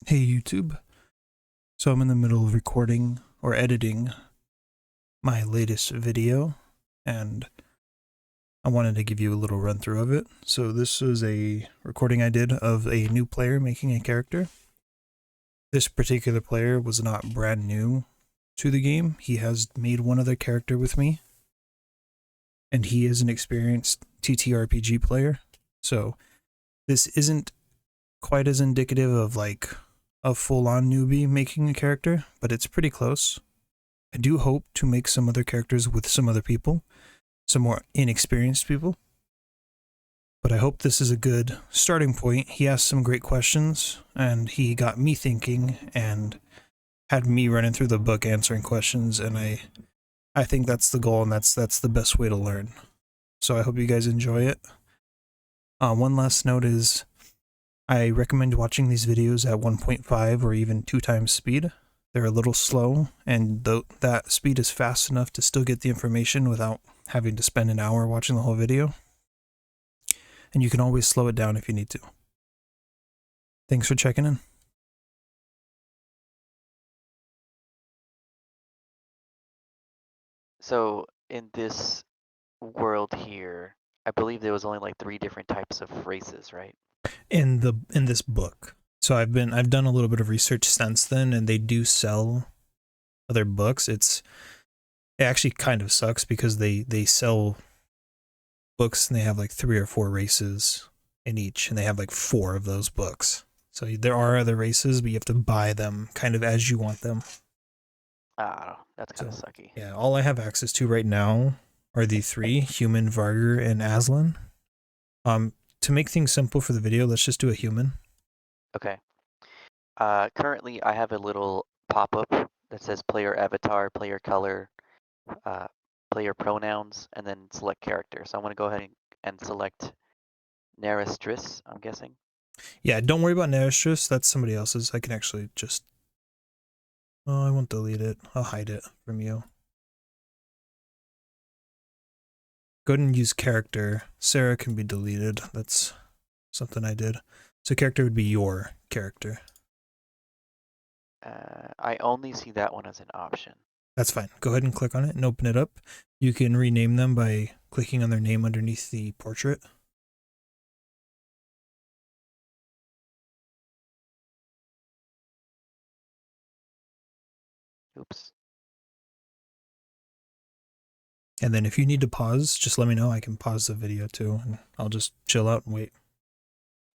Hey YouTube. So I'm in the middle of recording or editing my latest video, and I wanted to give you a little run through of it. So this was a recording I did of a new player making a character. This particular player was not brand new to the game. He has made one other character with me, and he is an experienced TTRPG player. So this isn't quite as indicative of like a full-on newbie making a character, but it's pretty close. I do hope to make some other characters with some other people, some more inexperienced people. But I hope this is a good starting point. He asked some great questions, and he got me thinking and had me running through the book answering questions, and I think that's the goal, and that's the best way to learn. So I hope you guys enjoy it. One last note is I recommend watching these videos at 1.5 or even 2 times speed. They're a little slow, and that speed is fast enough to still get the information without having to spend an hour watching the whole video. And you can always slow it down if you need to. Thanks for checking in. So in this world here, I believe there was only like 3 different types of races, right? In this book. So I've done a little bit of research since then, and they do sell other books. It actually kind of sucks because they sell books and they have like 3 or 4 races in each, and they have like 4 of those books. So there are other races, but you have to buy them kind of as you want them. Ah, that's kind of So sucky. yeah, all I have access to right now are the 3, human, Varger, and Aslan. To make things simple for the video, let's just do a human. Okay. Currently I have a little pop-up that says player avatar, player color, uh, player pronouns, and then select character. So I'm gonna go ahead and select Nerestris, I'm guessing. Yeah, don't worry about Nerestris, that's somebody else's. I can actually just... Oh, I won't delete it. I'll hide it from you. Go ahead and use character. Sarah can be deleted. That's something I did. So character would be your character. I only see that one as an option. That's fine. Go ahead and click on it and open it up. You can rename them by clicking on their name underneath the portrait. Oops. And then if you need to pause, just let me know. I can pause the video too, and I'll just chill out and wait.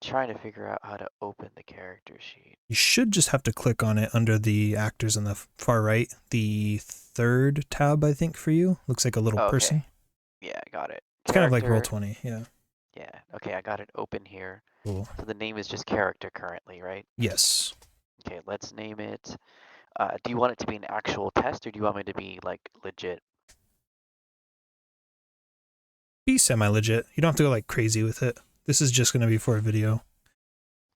Trying to figure out how to open the character sheet. You should just have to click on it under the actors on the far right. The 3rd tab, I think, for you. Looks like a little Oh, person. okay. Yeah, I got it. It's kind of like Character. Roll20, yeah. Yeah, okay, I got it open here. Cool. So the name is just character currently, right? Yes. Okay, let's name it. Do you want it to be an actual test or do you want me to be like legit? Be semi-legit. You don't have to go like crazy with it. This is just going to be for a video.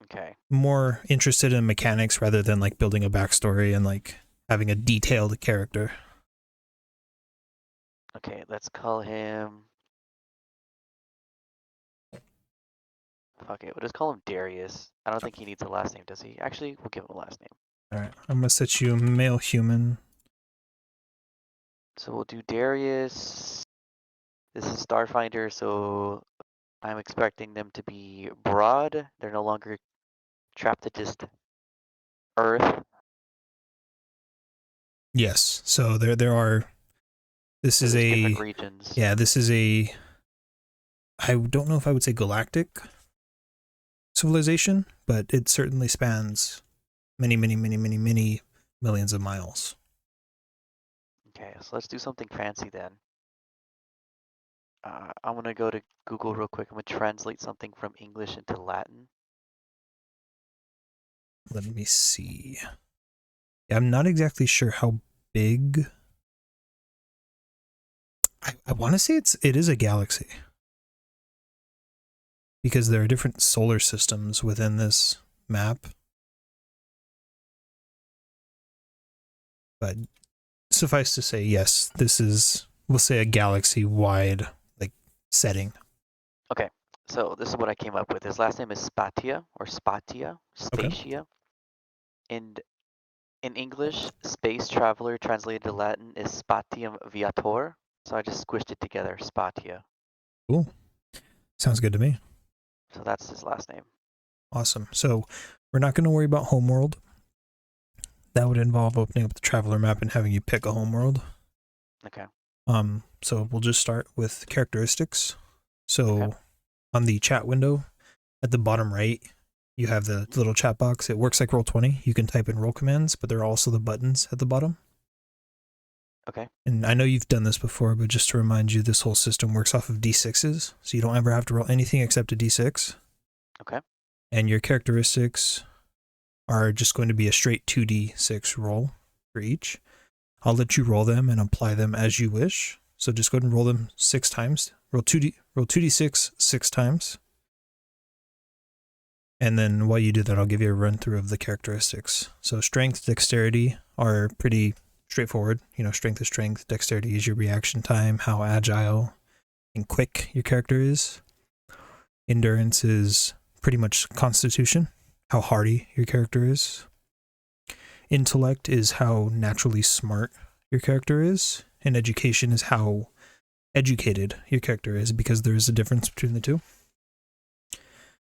Okay. More interested in mechanics rather than like building a backstory and like having a detailed character. Okay, let's call him. Fuck it, we'll just call him Darius. I don't think he needs a last name, does he? Actually, we'll give him a last name. Alright, I'm going to set you male human. So we'll do Darius. This is Starfinder, so I'm expecting them to be broad. They're no longer trapped at just Earth. Yes, so there are... This So is there's different a... regions. Yeah, this is a... I don't know if I would say galactic civilization, but it certainly spans many millions of miles. Okay, so let's do something fancy then. I'm gonna go to Google real quick. I'm gonna translate something from English into Latin. Let me see. Yeah, I'm not exactly sure how big. I want to say it is a galaxy, because there are different solar systems within this map. But suffice to say, yes, this is, we'll say, a galaxy-wide like setting. Okay, so this is what I came up with. His last name is Spatia or Spatia, Okay. Spatia. in English, space traveler translated to Latin is spatium viator. So I just squished it together, spatia. Cool. Sounds good to me. So that's his last name. Awesome. So we're not going to worry about homeworld. That would involve opening up the traveler map and having you pick a homeworld. Okay. So we'll just start with characteristics. So Okay. on the chat window at the bottom right, you have the little chat box. It works like Roll20. You can type in roll commands, but there are also the buttons at the bottom. Okay. And I know you've done this before, but just to remind you, this whole system works off of D6s, so you don't ever have to roll anything except a D6. Okay. And your characteristics are just going to be a straight 2d6 roll for each. I'll let you roll them and apply them as you wish. So just go ahead and roll them 6 times. Roll 2d6 6 times. And then while you do that, I'll give you a run through of the characteristics. So strength, dexterity are pretty straightforward. You know, strength is strength, dexterity is your reaction time, how agile and quick your character is. Endurance is pretty much constitution, how hardy your character is. Intellect is how naturally smart your character is, and education is how educated your character is, because there is a difference between the two.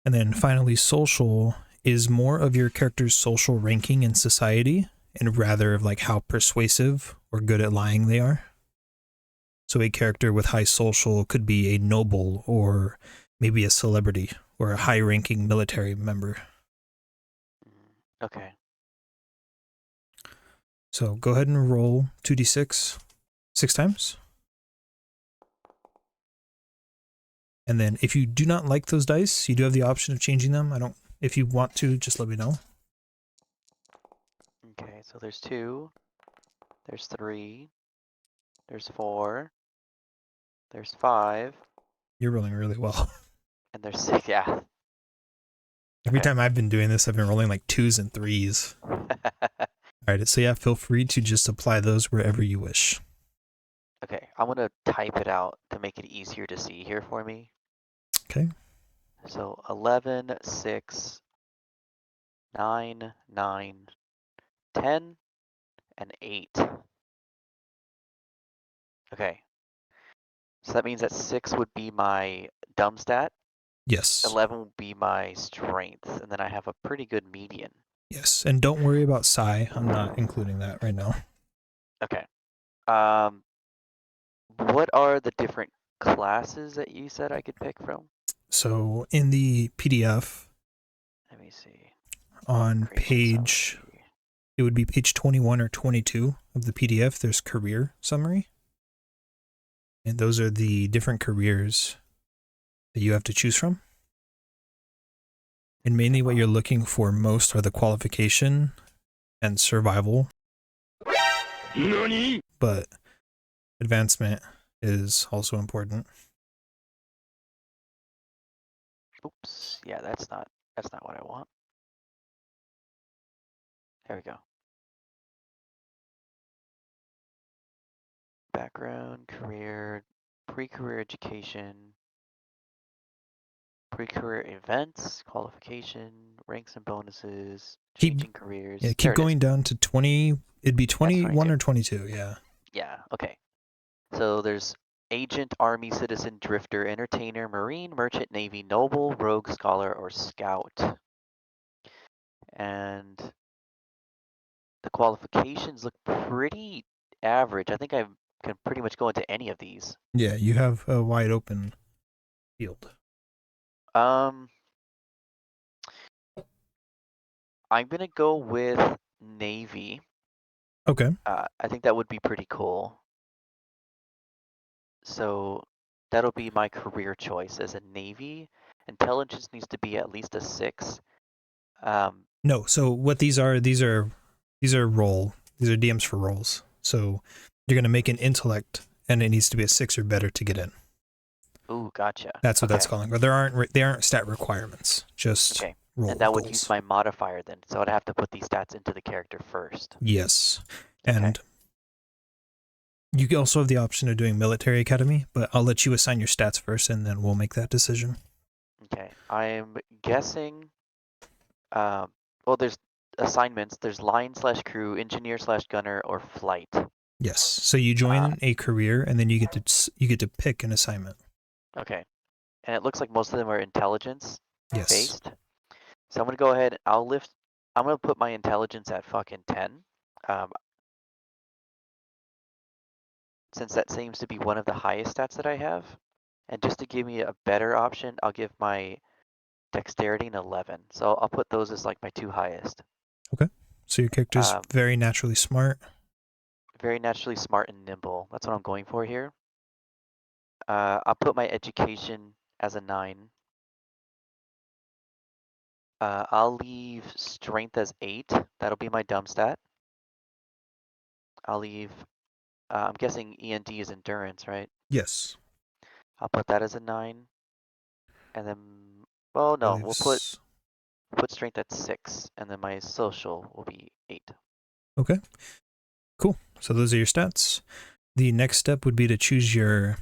And then finally, social is more of your character's social ranking in society, and rather of like how persuasive or good at lying they are. So a character with high social could be a noble, or maybe a celebrity, or a high-ranking military member. Okay. So go ahead and roll 2d6 6 times. And then if you do not like those dice, you do have the option of changing them. If you want to, just let me know. Okay. So there's 2. There's 3. There's 4. There's 5. You're rolling really well. And there's 6. Yeah. Every Okay. time I've been doing this, I've been rolling like 2s and 3s. All right, so yeah, feel free to just apply those wherever you wish. Okay. I'm going to type it out to make it easier to see here for me. Okay. So 11, 6, 9, 9, 10, and 8. Okay. So that means that 6 would be my dumb stat, Yes. 11 would be my strength, and then I have a pretty good median. Yes, and don't worry about psi. I'm not including that right now. Okay. What are the different classes that you said I could pick from? So in the PDF Let me see. on Creation page, summary. it would be page 21 or 22 of the PDF, there's career summary. And those are the different careers that you have to choose from. And mainly what you're looking for most are the qualification and survival. NANI?! But advancement is also important. Oops. Yeah, that's not what I want. There we go. Background, career, pre-career education, pre-career events, qualification, ranks and bonuses, changing careers. Yeah, There keep it is. going down to 20. It'd be That's 21 22. or 22, yeah. Yeah, okay. So there's agent, army, citizen, drifter, entertainer, marine, merchant, navy, noble, rogue, scholar, or scout. And the qualifications look pretty average. I think I can pretty much go into any of these. Yeah, you have a wide open field. I'm gonna go with navy. Okay. I think that would be pretty cool. So that'll be my career choice as a navy. Intelligence needs to be at least a 6. No, so what these are roll. These are DMs for rolls. So you're going to make an intellect and it needs to be a 6 or better to get in. Ooh, gotcha. That's what Okay. that's calling. But they aren't stat requirements. Just Okay. roll And that would goals. use my modifier then. So I'd have to put these stats into the character first. Yes. Okay. And you also have the option of doing military academy, but I'll let you assign your stats first and then we'll make that decision. Okay. I'm guessing well assignments, there's line/crew, engineer/gunner, or flight. Yes. So you join a career, and then you get to pick an assignment. Okay. And it looks like most of them are intelligence Yes. based. So I'm gonna go ahead. I'm gonna put my intelligence at fucking 10. Um, since that seems to be one of the highest stats that I have. And just to give me a better option, I'll give my dexterity an 11. So I'll put those as like my two highest. Okay. So your character's Um, very naturally smart. very naturally smart and nimble. That's what I'm going for here. I'll put my education as a 9. I'll leave strength as 8. That'll be my dumb stat. I'll leave, I'm guessing END is endurance, right? Yes. I'll put that as a 9. And then, well, I no, believe. we'll put strength at 6. And then my social will be 8. Okay. Cool. So those are your stats. The next step would be to choose your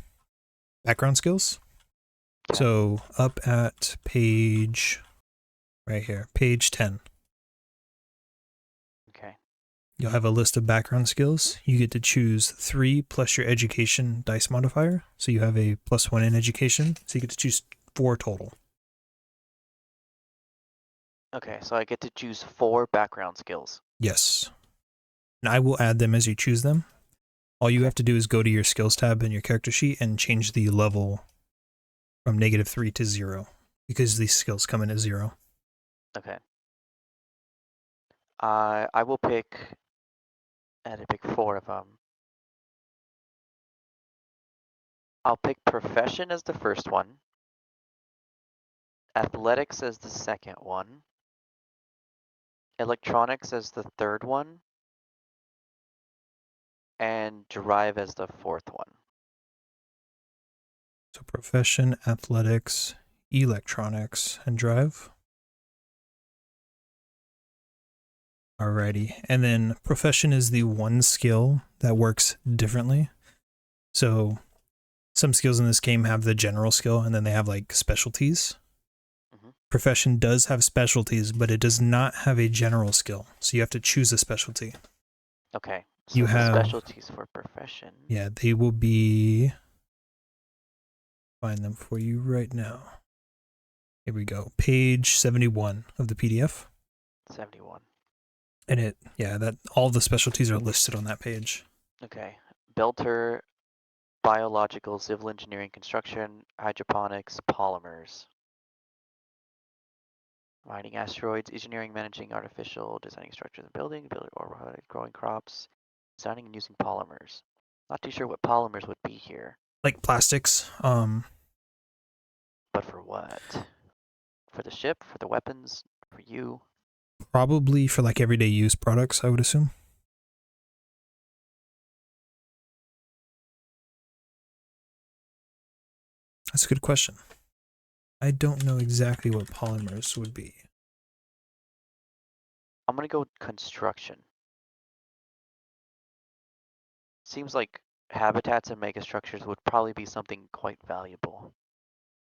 background skills. Okay. So up at page, right here, page 10. Okay. You'll have a list of background skills. You get to choose 3 plus your education dice modifier. So you have a +1 in education. So you get to choose 4 total. Okay, so I get to choose 4 background skills. Yes. And I will add them as you choose them. All you Okay. have to do is go to your skills tab in your character sheet and change the level from -3 to 0 because these skills come in as 0. Okay. I will pick, and I pick 4 of them. I'll pick profession as the first one, athletics as the second one, electronics as the third one, and drive as the fourth one. So profession, athletics, electronics, and drive. Alrighty. And then profession is the one skill that works differently. So some skills in this game have the general skill and then they have like specialties. Profession does have specialties, but it does not have a general skill. So you have to choose a specialty. Okay, so You the have, specialties for profession. yeah, they will be, find them for you right now. Here we go. Page 71 of the PDF. 71. And it, yeah, that all the specialties are listed on that page. Okay, belter, biological, civil engineering, construction, hydroponics, polymers. Mining asteroids, engineering, managing artificial, designing structures and building or growing crops, designing and using polymers. Not too sure what polymers would be here, Like plastics. but for what? For the ship, for the weapons, for you? Probably for like everyday use products, I would assume. That's a good question. I don't know exactly what polymers would be. I'm gonna go with construction. Seems like habitats and megastructures would probably be something quite valuable.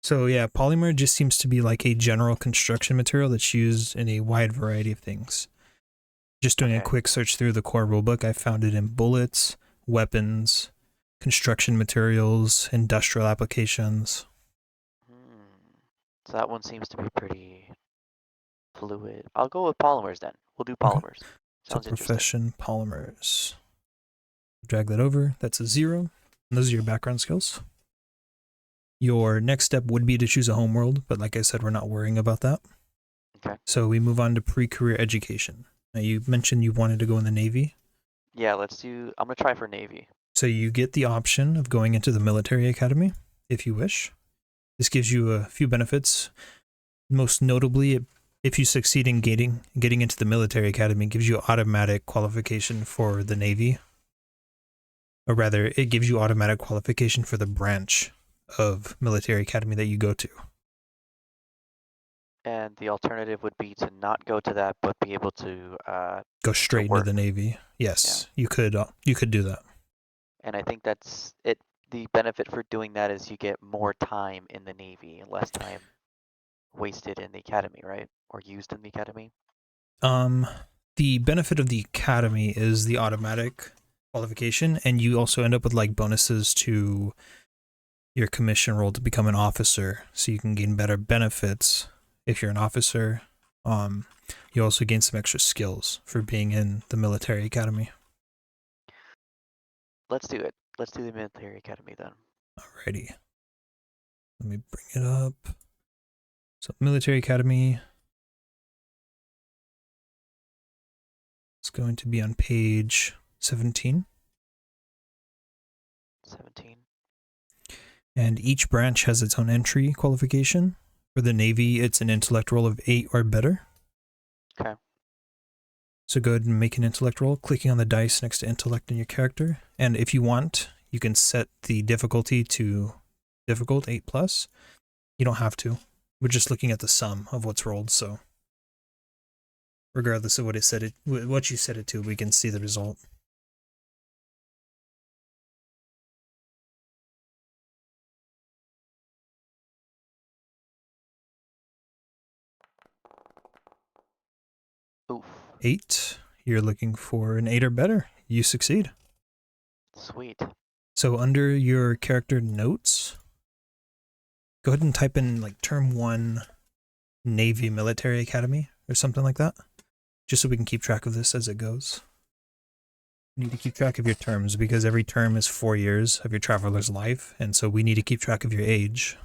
So yeah, polymer just seems to be like a general construction material that's used in a wide variety of things. Just doing a Okay. quick search through the core rulebook, I found it in bullets, weapons, construction materials, industrial applications. So that one seems to be pretty fluid. I'll go with polymers then. We'll do Okay. polymers. So Sounds interesting. profession polymers. Drag that over. That's a 0. And those are your background skills. Your next step would be to choose a homeworld, but like I said, we're not worrying about that. Okay. So we move on to pre-career education. Now you mentioned you wanted to go in the Navy. Yeah, I'm gonna try for Navy. So you get the option of going into the military academy if you wish. This gives you a few benefits. Most notably, if you succeed in getting into the military academy, it gives you automatic qualification for the Navy. Or rather, it gives you automatic qualification for the branch of military academy that you go to. And the alternative would be to not go to that, but be able Go to straight into work. the Navy. Yeah. Yes, you could do that. And I think that's it. The benefit for doing that is you get more time in the Navy and less time wasted in the academy, right? Or used in the academy. Um, the benefit of the academy is the automatic qualification, and you also end up with like bonuses to your commission roll to become an officer, so you can gain better benefits if you're an officer. You also gain some extra skills for being in the military academy. Let's do it. Let's do the military academy then. Alrighty. Let me bring it up. So military academy. It's going to be on page 17. 17. And each branch has its own entry qualification. For the Navy, it's an intellect roll of 8 or better. Okay. So go ahead and make an intellect roll, clicking on the dice next to intellect in your character. And if you want, you can set the difficulty to difficult 8+. You don't have to. We're just looking at the sum of what's rolled, so regardless of what you set it to, we can see the result. Oof. 8. You're looking for an 8 or better. You succeed. Sweet. So under your character notes, go ahead and type in like term 1 Navy Military Academy or something like that, just so we can keep track of this as it goes. You need to keep track of your terms because every term is 4 years of your traveler's life, and so we need to keep track of your age.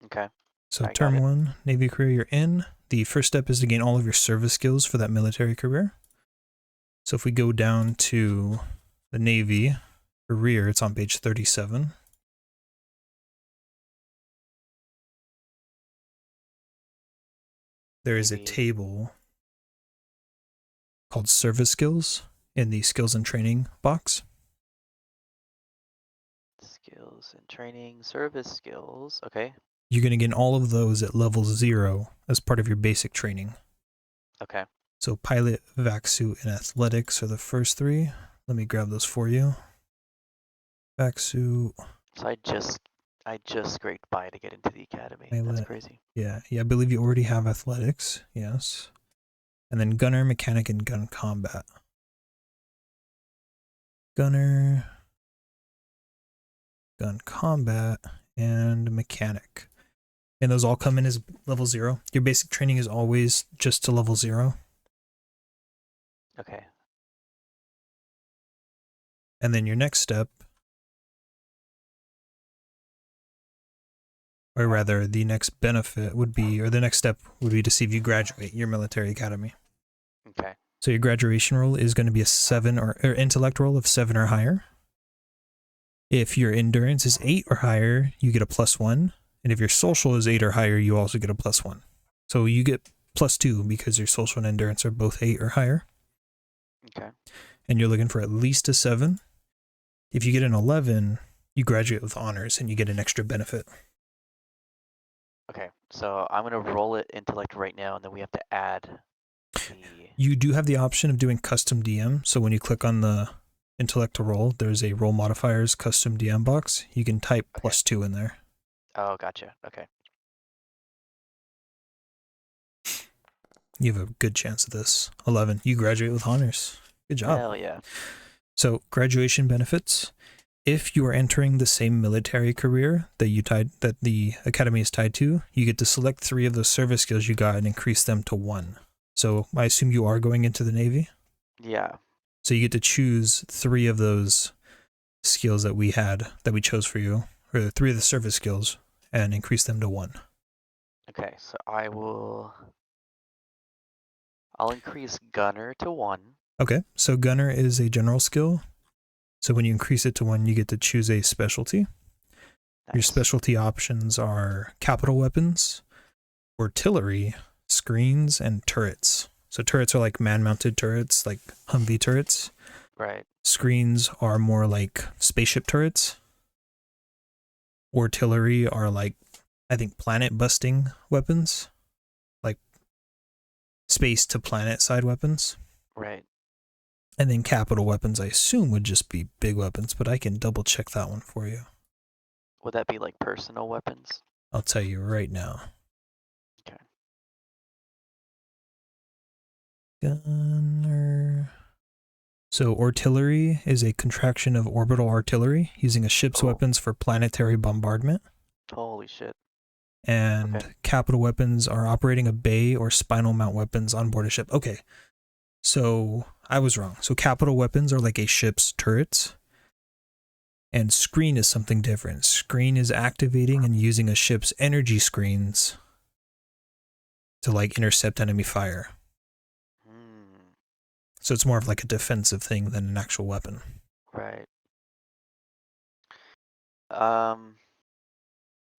Okay. So term 1, Navy career you're in. The first step is to gain all of your service skills for that military career. So if we go down to the Navy career, it's on page 37. There is a table called service skills in the skills and training box. Skills and training, service skills. Okay. You're going to gain all of those at level 0 as part of your basic training. Okay. So pilot, vac suit, and athletics are the first 3. Let me grab those for you. Vac suit. So I just scraped by to get into the academy. Pilot. That's crazy. Yeah, I believe you already have athletics. Yes. And then gunner, mechanic, and gun combat. Gunner, gun combat, and mechanic. And those all come in as level 0. Your basic training is always just to level 0. Okay. And then your next step, or rather the next benefit would be, or the next step would be to see if you graduate your military academy. Okay. So your graduation roll is going to be a 7 or intellect roll of 7 or higher. If your endurance is 8 or higher, you get a +1. And if your social is 8 or higher, you also get a +1. So you get +2 because your social and endurance are both 8 or higher. Okay. And you're looking for at least a 7. If you get an 11, you graduate with honors and you get an extra benefit. Okay. So I'm going to roll it intellect right now, and then we have to add the... You do have the option of doing custom DM. So when you click on the intellect to roll, there's a roll modifiers custom DM box. You can type +2 in there. Oh, gotcha. Okay. You have a good chance of this. 11. You graduate with honors. Good job. Hell yeah. So graduation benefits. If you are entering the same military career that the academy is tied to, you get to select 3 of those service skills you got and increase them to 1. So I assume you are going into the Navy? Yeah. So you get to choose 3 of those skills that we chose for you, or 3 of the service skills, and increase them to 1. Okay, so I'll increase gunner to 1. Okay, so gunner is a general skill. So when you increase it to 1, you get to choose a specialty. Nice. Your specialty options are capital weapons, artillery, screens, and turrets. So turrets are like man-mounted turrets, like Humvee turrets. Right. Screens are more like spaceship turrets. Artillery are like, I think, planet-busting weapons. Like space to planet side weapons. Right. And then capital weapons, I assume, would just be big weapons, but I can double check that one for you. Would that be like personal weapons? I'll tell you right now. Okay. Gunner. So artillery is a contraction of orbital artillery, using a ship's weapons for planetary bombardment. Holy shit. And Okay. capital weapons are operating a bay or spinal mount weapons on board a ship. Okay, so I was wrong. So capital weapons are like a ship's turrets. And screen is something different. Screen is activating and using a ship's energy screens to like intercept enemy fire. So it's more of like a defensive thing than an actual weapon. Right. I'm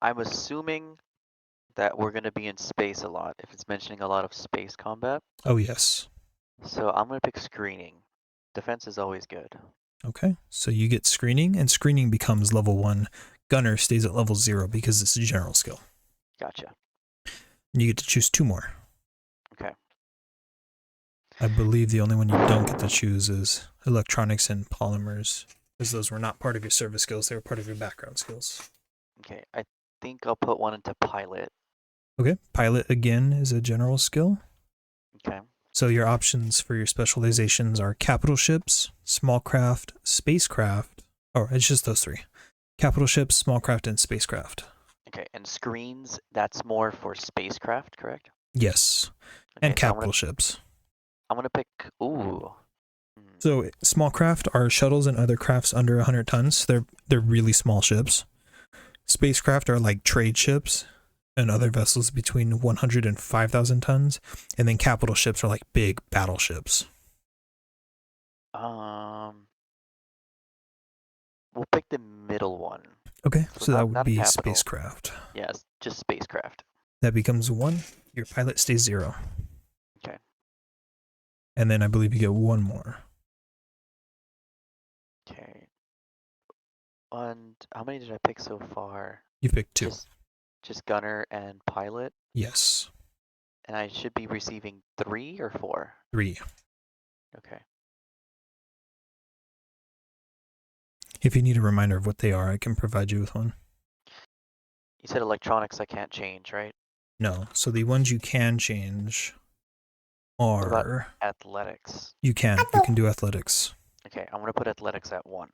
assuming that we're going to be in space a lot, if it's mentioning a lot of space combat. Oh, yes. So I'm going to pick screening. Defense is always good. Okay, so you get screening, and screening becomes level 1. Gunner stays at level 0 because it's a general skill. Gotcha. And you get to choose 2 more. Okay. I believe the only one you don't get to choose is electronics and polymers, because those were not part of your service skills, they were part of your background skills. Okay, I think I'll put one into pilot. Okay, pilot again is a general skill. Okay. So your options for your specializations are capital ships, small craft, spacecraft. Oh, it's just those 3. Capital ships, small craft, and spacecraft. Okay, and screens, that's more for spacecraft, correct? Yes, Okay, and capital ships. I'm going to pick, ooh. So small craft are shuttles and other crafts under 100 tons. They're really small ships. Spacecraft are like trade ships and other vessels between 100 and 5,000 tons. And then capital ships are like big battleships. We'll pick the middle one. Okay, so that would not be capital. spacecraft. Yes, just spacecraft. That becomes 1. Your pilot stays 0. Okay. And then I believe you get 1 more. Okay. And how many did I pick so far? You picked 2. Just gunner and pilot? Yes. And I should be receiving 3 or 4? 3. Okay. If you need a reminder of what they are, I can provide you with one. You said electronics I can't change, right? No. So the ones you can change are... What about athletics? You can do athletics. Okay, I'm going to put athletics at 1.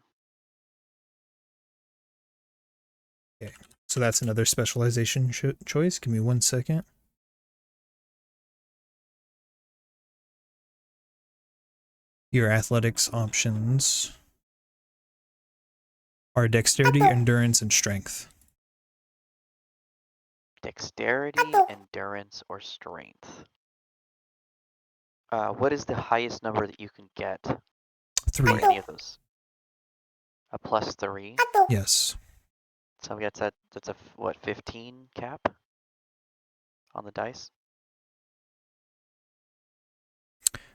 Okay, so that's another specialization choice. Give me 1 second. Your athletics options are dexterity, endurance, and strength. Dexterity, endurance, or strength? What is the highest number that you can get 3. for any of those? A +3? Yes. So that's a what, 15 cap on the dice?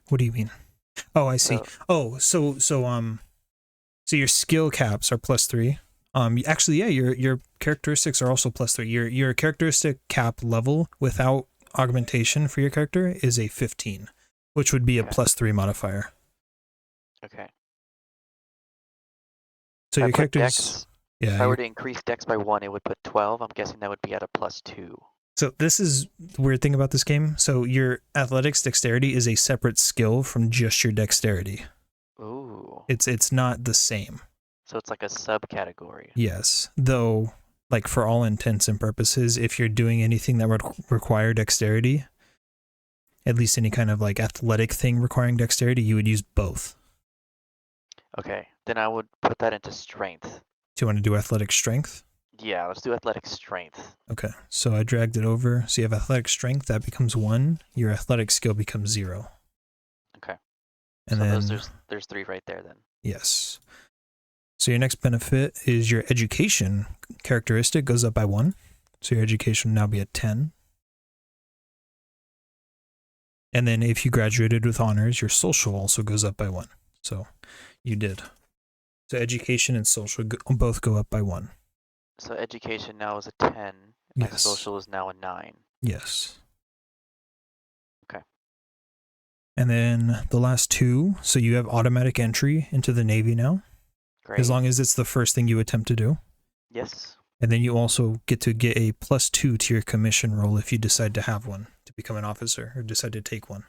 What do you mean? Oh, I see. So, So your skill caps are +3. Actually, yeah, your characteristics are also +3. Your characteristic cap level without augmentation for your character is a 15, which would be a +3 modifier. Okay. So your character's... If I were to increase dex by 1, it would put 12. I'm guessing that would be at a +2. So this is the weird thing about this game. So your athletics dexterity is a separate skill from just your dexterity. Ooh. It's not the same. So it's like a subcategory. Yes, though, like for all intents and purposes, if you're doing anything that would require dexterity, at least any kind of like athletic thing requiring dexterity, you would use both. Okay, then I would put that into strength. Do you want to do athletic strength? Yeah, let's do athletic strength. Okay, so I dragged it over. So you have athletic strength, that becomes 1. Your athletic skill becomes 0. Okay. And so then there's 3 right there then. Yes. So your next benefit is your education characteristic goes up by 1. So your education will now be at 10. And then if you graduated with honors, your social also goes up by 1. So you did. So education and social both go up by 1. So education now is a 10. My social is now a 9. Yes. Okay. And then the last 2, so you have automatic entry into the Navy now. Great. As long as it's the first thing you attempt to do. Yes. And then you also get a +2 to your commission roll if you decide to have one, to become an officer or decide to take one.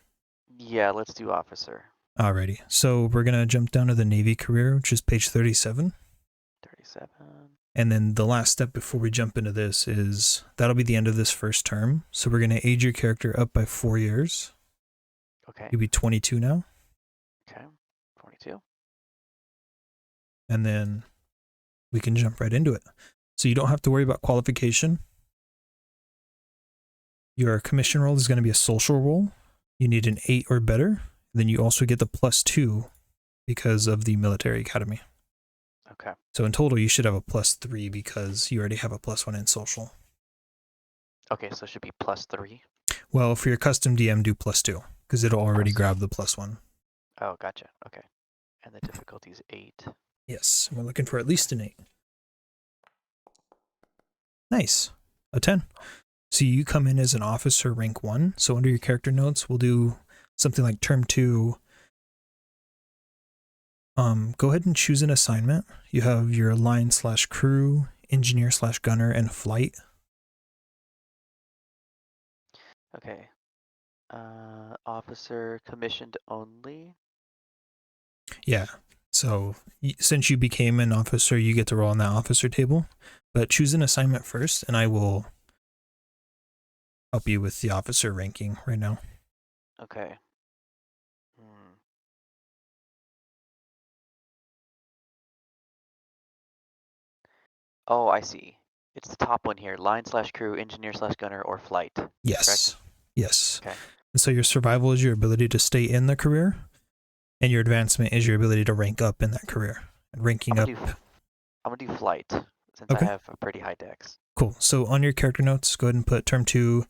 Yeah, let's do officer. Alrighty. So we're going to jump down to the Navy career, which is page 37. 37. And then the last step before we jump into this is that'll be the end of this first term. So we're going to age your character up by 4 years. Okay. You'll be 22 now. Okay. 22. And then we can jump right into it. So you don't have to worry about qualification. Your commission roll is going to be a social roll. You need an 8 or better. Then you also get the +2 because of the military academy. Okay. So in total, you should have a +3 because you already have a +1 in social. Okay, so it should be +3. Well, for your custom DM, do +2 because it'll already Plus- grab the +1. Oh, gotcha. Okay. And the difficulty is 8. Yes, we're looking for at least an 8. Nice. A 10. So you come in as an officer rank 1. So under your character notes, we'll do something like term 2. Go ahead and choose an assignment. You have your line/crew, engineer/gunner, and flight. Okay. Officer commissioned only. Yeah. So since you became an officer, you get to roll on that officer table. But choose an assignment first, and I will help you with the officer ranking right now. Okay. Oh, I see. It's the top one here. Line/crew, engineer/gunner, or flight. Yes. Correct? Yes. Okay. And so your survival is your ability to stay in the career, and your advancement is your ability to rank up in that career. And ranking up. I'm gonna do flight since Okay. I have a pretty high dex. Cool. So on your character notes, go ahead and put term 2,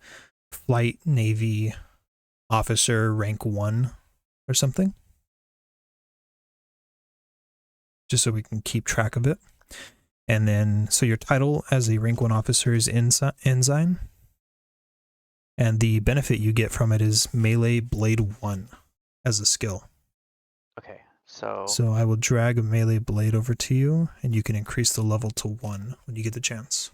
flight, Navy, officer, rank 1 or something. Just so we can keep track of it. And then, so your title as a rank 1 officer is Ensign. And the benefit you get from it is Melee Blade 1 as a skill. Okay, so I will drag a Melee Blade over to you, and you can increase the level to 1 when you get the chance.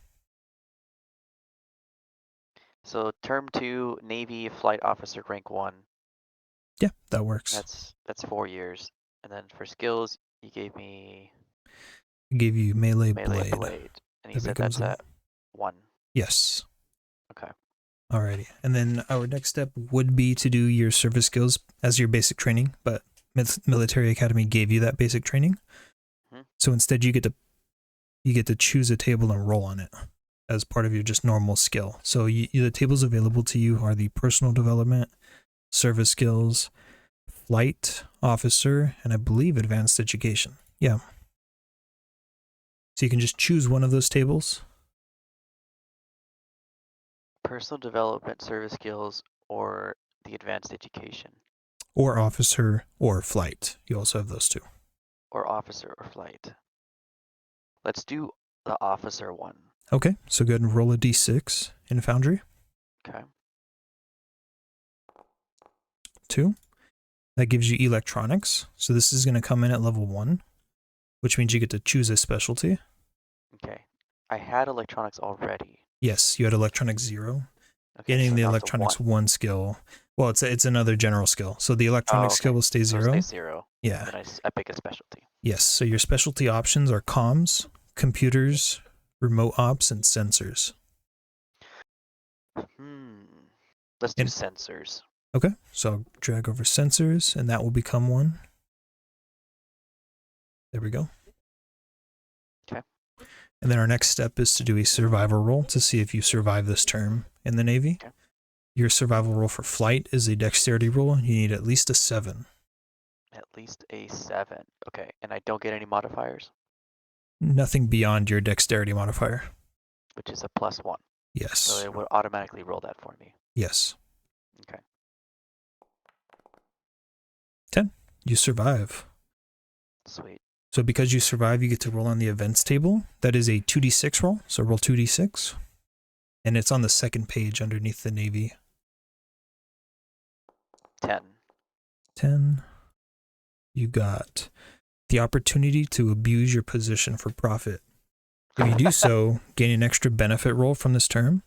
So term 2, Navy flight officer rank 1. Yeah, that works. That's 4 years. And then for skills, you gave me I gave you Melee Blade. And you said that's at 1. Yes. Okay. Alrighty. And then our next step would be to do your service skills as your basic training, but Military Academy gave you that basic training. So instead you get to choose a table and roll on it as part of your just normal skill. So the tables available to you are the personal development, service skills, flight, officer, and I believe advanced education. Yeah. So you can just choose one of those tables. Personal development, service skills, or the advanced education. Or officer or flight. You also have those two. Or officer or flight. Let's do the officer one. Okay, so go ahead and roll a d6 in Foundry. Okay. 2. That gives you electronics. So this is going to come in at level 1, which means you get to choose a specialty. Okay. I had electronics already. Yes, you had electronics 0. Okay, Getting so the now electronics 1 skill. Well, it's another general skill. So the electronics skill will stay 0. So it stays 0. Yeah. And then I pick a specialty. Yes, so your specialty options are comms, computers, remote ops, and sensors. Let's do sensors. Okay, so I'll drag over sensors, and that will become 1. There we go. Okay. And then our next step is to do a survival roll to see if you survive this term in the Navy. Okay. Your survival roll for flight is a dexterity roll. You need at least a 7. At least a 7. Okay, and I don't get any modifiers? Nothing beyond your dexterity modifier. Which is a +1. Yes. So it would automatically roll that for me. Yes. Okay. 10. You survive. Sweet. So because you survive, you get to roll on the events table. That is a 2d6 roll. So roll 2d6. And it's on the second page underneath the Navy. 10. 10. You got the opportunity to abuse your position for profit. If you do so, gain an extra benefit roll from this term.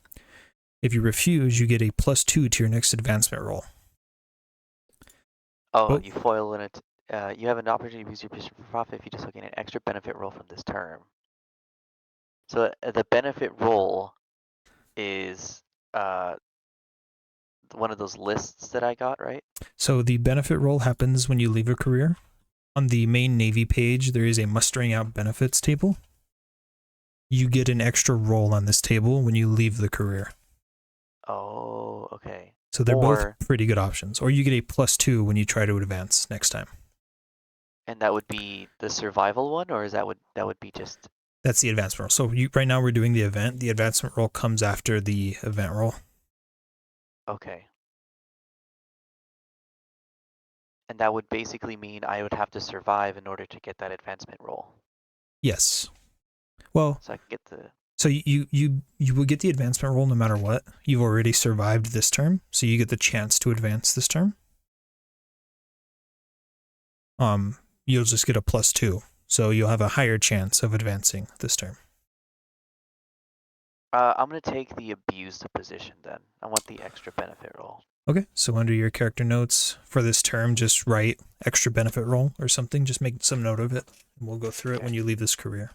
If you refuse, you get a +2 to your next advancement roll. Oh, Oh, you foil when it. You have an opportunity to use your position for profit if you just gain an extra benefit roll from this term. So the benefit roll is uh, one of those lists that I got, right? so the benefit roll happens when you leave a career. On the main Navy page, there is a mustering out benefits table. You get an extra roll on this table when you leave the career. Oh, okay. So they're both Or, pretty good options. Or you get a +2 when you try to advance next time. and that would be the survival one, or is that would be just That's the advancement roll. So right now we're doing the event. The advancement roll comes after the event roll. okay? And that would basically mean I would have to survive in order to get that advancement roll. Yes. Well, So I can get the. so you will get the advancement roll no matter what. You've already survived this term, so you get the chance to advance this term. You'll just get a +2, so you'll have a higher chance of advancing this term. I'm gonna take the abused position then. I want the extra benefit roll. Okay, so under your character notes for this term, just write extra benefit roll or something. Just make some note of it, and we'll go through it Okay. when you leave this career.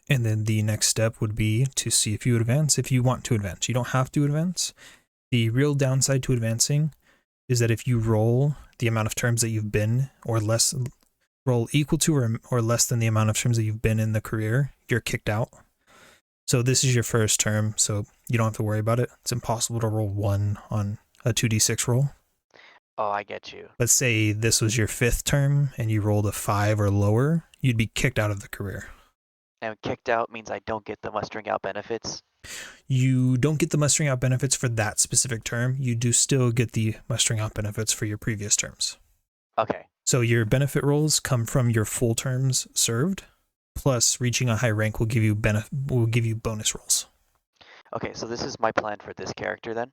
And then the next step would be to see if you advance, if you want to advance. You don't have to advance. The real downside to advancing is that if you roll the amount of terms that you've been or less, roll equal to or less than the amount of terms that you've been in the career, you're kicked out. So this is your first term, so you don't have to worry about it. It's impossible to roll 1 on a 2d6 roll. Oh, I get you. Let's say this was your 5th term and you rolled a 5 or lower, you'd be kicked out of the career. And kicked out means I don't get the mustering out benefits. You don't get the mustering out benefits for that specific term. You do still get the mustering out benefits for your previous terms. Okay. So your benefit rolls come from your full terms served, plus reaching a high rank will give you bonus rolls. Okay, so this is my plan for this character then.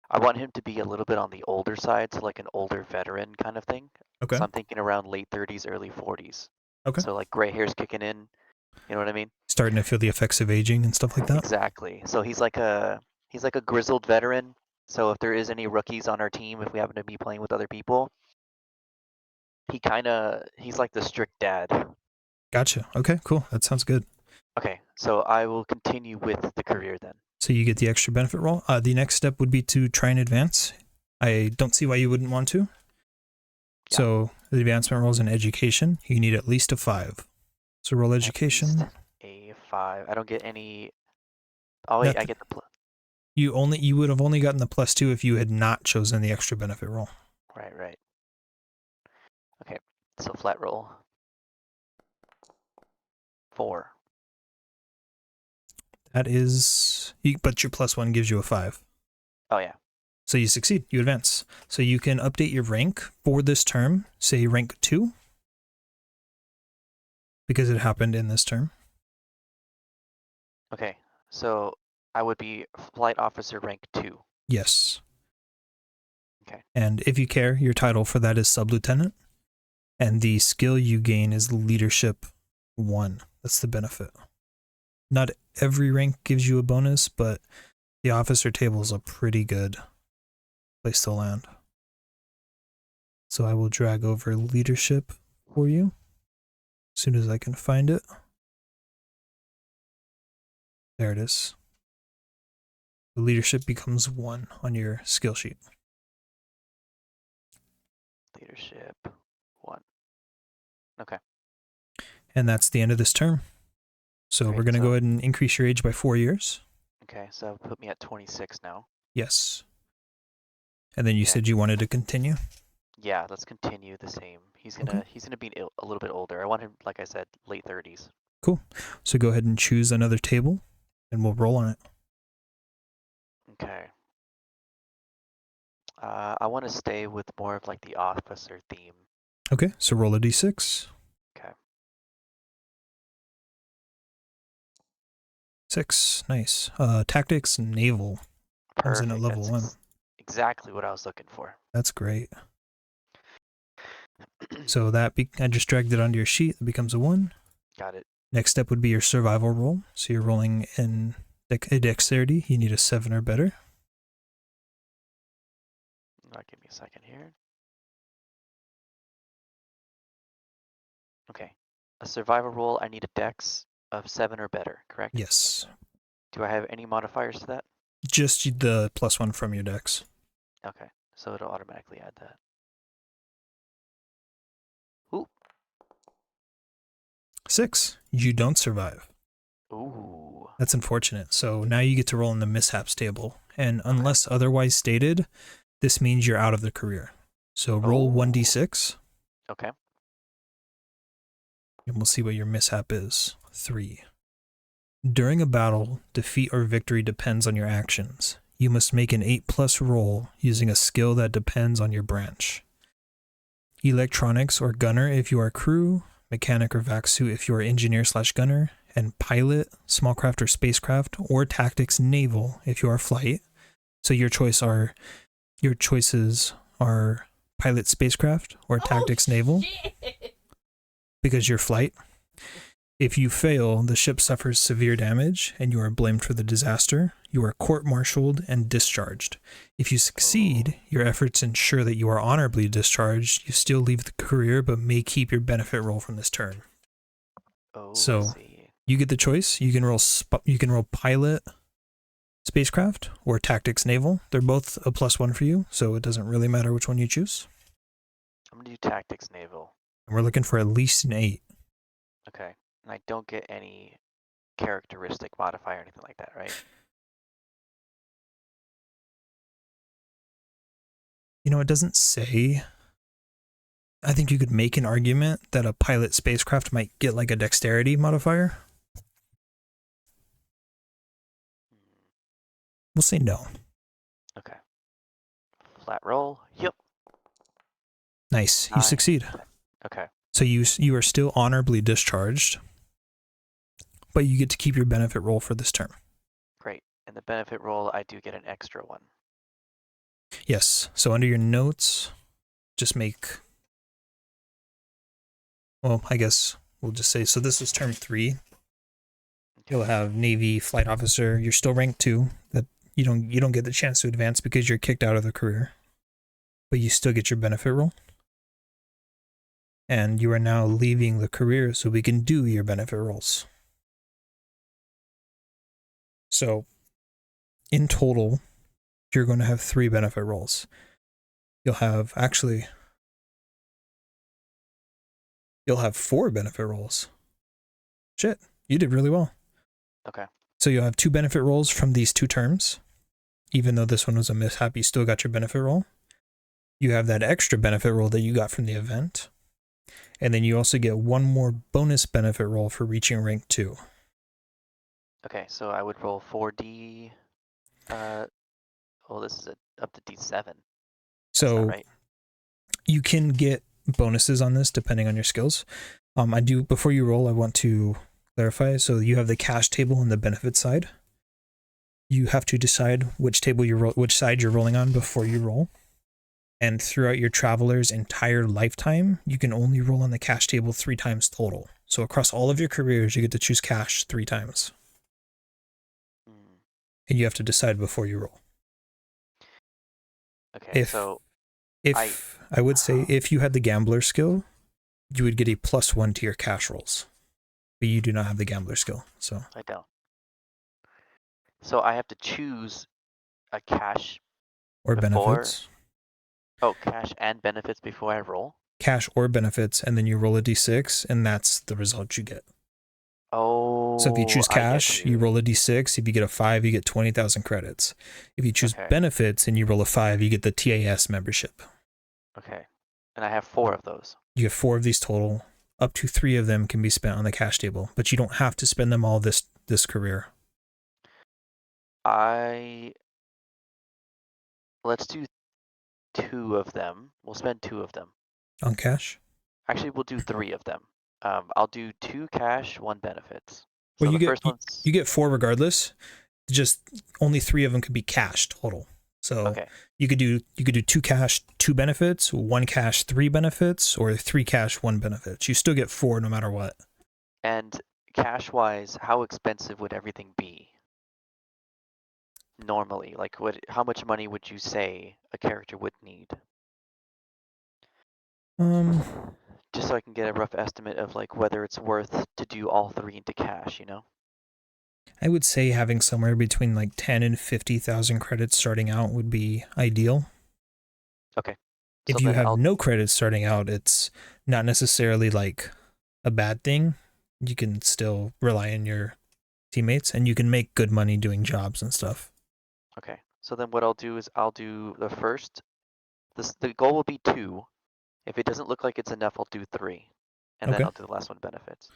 I want him to be a little bit on the older side, so like an older veteran kind of thing. Okay. So I'm thinking around late 30s, early 40s. Okay. So like gray hair's kicking in, you know what I mean? Starting to feel the effects of aging and stuff like that. Exactly. So he's like a grizzled veteran. So if there is any rookies on our team, if we happen to be playing with other people, he's like the strict dad. Gotcha. Okay, cool. That sounds good. Okay, so I will continue with the career then. So you get the extra benefit roll. The next step would be to try and advance. I don't see why you wouldn't want to. Yeah. So the advancement rolls in education, you need at least a 5. So roll education. At least a 5. I don't get any. Oh wait, I get the You would have only gotten the +2 if you had not chosen the extra benefit roll. right. Okay, so flat roll. 4. That is, but your +1 gives you a 5. Oh yeah. So you succeed, you advance. So you can update your rank for this term, say rank 2, because it happened in this term. Okay, so I would be flight officer rank 2. Yes. Okay. And if you care, your title for that is sub-lieutenant. And the skill you gain is leadership 1. That's the benefit. Not every rank gives you a bonus, but the officer table is a pretty good place to land. So I will drag over leadership for you as soon as I can find it. There it is. The leadership becomes 1 on your skill sheet. Leadership 1. Okay. And that's the end of this term. So Great, we're going to go ahead and increase your age by 4 years. Okay, so put me at 26 now. Yes. And then you Okay. said you wanted to continue? Yeah, let's continue the same. He's gonna be a little bit older. I want him, like I said, late 30s. Cool. So go ahead and choose another table, and we'll roll on it. Okay. I want to stay with more of like the officer theme. Okay, so roll a d6. Okay. 6, nice. Tactics, naval. Comes in Perfect. at level 1. Exactly what I was looking for. That's great. So that I just dragged it onto your sheet. It becomes a 1. Got it. Next step would be your survival roll. So you're rolling in a dexterity. You need a 7 or better. Give me a second here. Okay. A survival roll, I need a dex of 7 or better, correct? Yes. Do I have any modifiers to that? Just the +1 from your dex. Okay, so it'll automatically add that. Ooh. 6. You don't survive. Ooh. That's unfortunate. So now you get to roll in the mishaps table. And unless otherwise stated, this means you're out of the career. So roll 1d6. Okay. And we'll see what your mishap is. 3. During a battle, defeat or victory depends on your actions. You must make an 8+ roll using a skill that depends on your branch. Electronics or gunner if you are crew, mechanic or vac suit if you are engineer/gunner, and pilot, small craft or spacecraft, or tactics naval if you are flight. So your choices are pilot spacecraft or tactics naval because you're flight. If you fail, the ship suffers severe damage and you are blamed for the disaster. You are court-martialed and discharged. If you succeed, your efforts ensure that you are honorably discharged. You still leave the career but may keep your benefit roll from this turn. So you get the choice. You can roll pilot spacecraft or tactics naval. They're both a +1 for you, so it doesn't really matter which one you choose. I'm gonna do tactics naval. And we're looking for at least an 8. Okay, and I don't get any characteristic modifier or anything like that, right? You know, it doesn't say. I think you could make an argument that a pilot spacecraft might get like a dexterity modifier. We'll say no. Okay. Flat roll. Yep. Nice. You succeed. Okay. So you are still honorably discharged, but you get to keep your benefit roll for this term. Great. And the benefit roll, I do get an extra one. Yes. So under your notes, just make. Well, I guess we'll just say, so this is term 3. You'll have Navy flight officer. You're still rank 2. That you don't get the chance to advance because you're kicked out of the career, but you still get your benefit roll. And you are now leaving the career, so we can do your benefit rolls. So in total, you're going to have 3 benefit rolls. You'll have 4 benefit rolls. Shit, you did really well. Okay. So you'll have 2 benefit rolls from these 2 terms. Even though this one was a mishap, you still got your benefit roll. You have that extra benefit roll that you got from the event. And then you also get 1 more bonus benefit roll for reaching rank 2. Okay, so I would roll 4D. This is up to D7. That's so right. You can get bonuses on this depending on your skills. Before you roll, I want to clarify. So you have the cash table on the benefit side. You have to decide which side you're rolling on before you roll. And throughout your traveler's entire lifetime, you can only roll on the cash table 3 times total. So across all of your careers, you get to choose cash 3 times. And you have to decide before you roll. Okay, I would say if you had the gambler skill, you would get a +1 to your cash rolls. But you do not have the gambler skill, so. I don't. So I have to choose a cash or before, benefits. Oh, cash and benefits before I roll? Cash or benefits, and then you roll a d6, and that's the result you get. Oh. So if you choose cash, you roll a d6. If you get a 5, you get 20,000 credits. If you choose benefits and you roll a 5, you get the TAS membership. Okay. And I have 4 of those. You have 4 of these total. Up to 3 of them can be spent on the cash table, but you don't have to spend them all this career. Let's do 2 of them. We'll spend 2 of them. On cash? Actually, we'll do 3 of them. I'll do 2 cash, 1 benefits. So well, you get 4 regardless. Just only 3 of them could be cash total. So you could do 2 cash, 2 benefits, 1 cash, 3 benefits, or 3 cash, 1 benefits. You still get 4 no matter what. And cash wise, how expensive would everything be? normally? Like, how much money would you say a character would need? Um, Just so I can get a rough estimate of like whether it's worth to do all three into cash, you know? I would say having somewhere between like 10 and 50,000 credits starting out would be ideal. Okay. So If you then have I'll no credits starting out, it's not necessarily like a bad thing. You can still rely on your teammates and you can make good money doing jobs and stuff. okay. So then what I'll do is I'll do the first. The goal will be 2. If it doesn't look like it's enough, I'll do 3. And then Okay. I'll do the last one, benefits.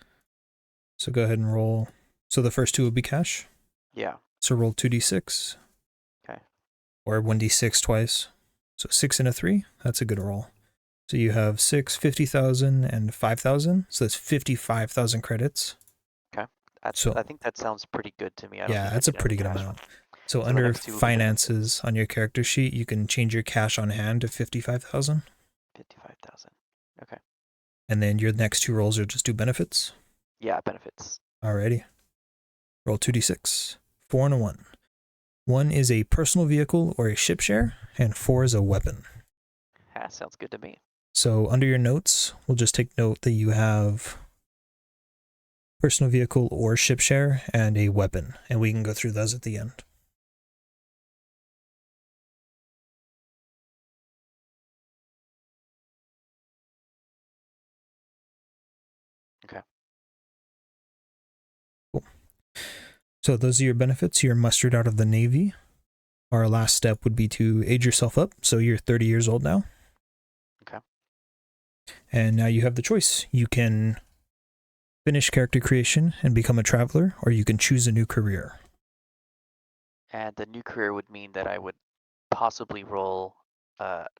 So go ahead and roll. So the first two will be cash. Yeah. So roll 2d6. Okay. Or 1d6 twice. So 6 and a 3. That's a good roll. So you have 6, 50,000, and 5,000. So that's 55,000 credits. Okay. So I think that sounds pretty good to me. I don't yeah, think I that's a need any pretty good cash. amount. So So the under next 2 will be finances benefits. on your character sheet, you can change your cash on hand to 55,000. 55,000. Okay. And then your next two rolls are just do benefits. Yeah, benefits. Alrighty. Roll 2d6. 4 and a 1. 1 is a personal vehicle or a ship share, and 4 is a weapon. Sounds good to me. So under your notes, we'll just take note that you have personal vehicle or ship share and a weapon, and we can go through those at the end. Okay. Cool. So those are your benefits. You're mustered out of the Navy. Our last step would be to age yourself up. So you're 30 years old now. Okay. And now you have the choice. You can finish character creation and become a traveler, or you can choose a new career. And the new career would mean that I would possibly roll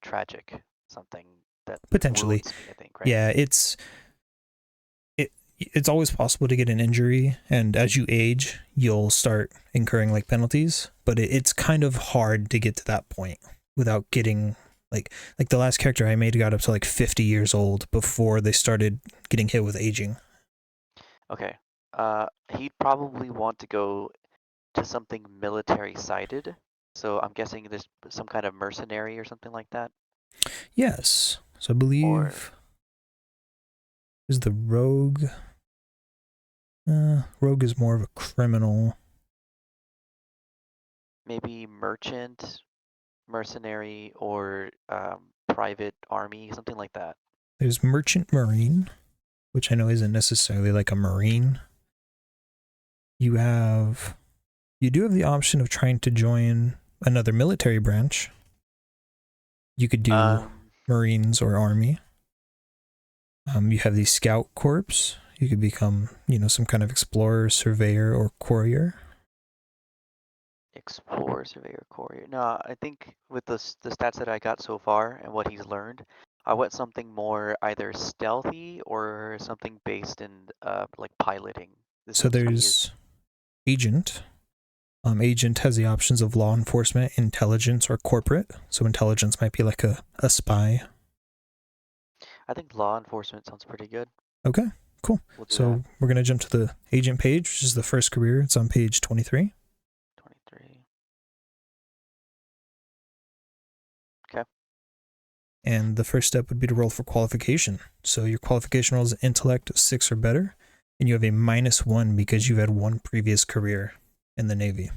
tragic, something that Potentially. wounds me, I think, right? Yeah, it's always possible to get an injury, and as you age, you'll start incurring like penalties, but it's kind of hard to get to that point without getting like the last character I made got up to like 50 years old before they started getting hit with aging. Okay. He'd probably want to go to something military sided. So I'm guessing there's some kind of mercenary or something like that. Yes. So I Or believe is the rogue. Rogue is more of a criminal. maybe merchant, mercenary, or private army, something like that. There's merchant marine, which I know isn't necessarily like a marine. You do have the option of trying to join another military branch. You could do Marines or Army. You have the Scout Corps. You could become, some kind of explorer, surveyor, or courier. Explorer, surveyor, courier. No, I think with the stats that I got so far and what he's learned, I want something more either stealthy or something based in like piloting. This So seems to be his. there's Agent. Agent has the options of law enforcement, intelligence, or corporate. So intelligence might be like a spy. I think law enforcement sounds pretty good. Okay, cool. We'll do So that. we're going to jump to the agent page, which is the first career. It's on page 23. 23. Okay. And the first step would be to roll for qualification. So your qualification roll is intellect 6 or better, and you have a -1 because you've had one previous career in the Navy.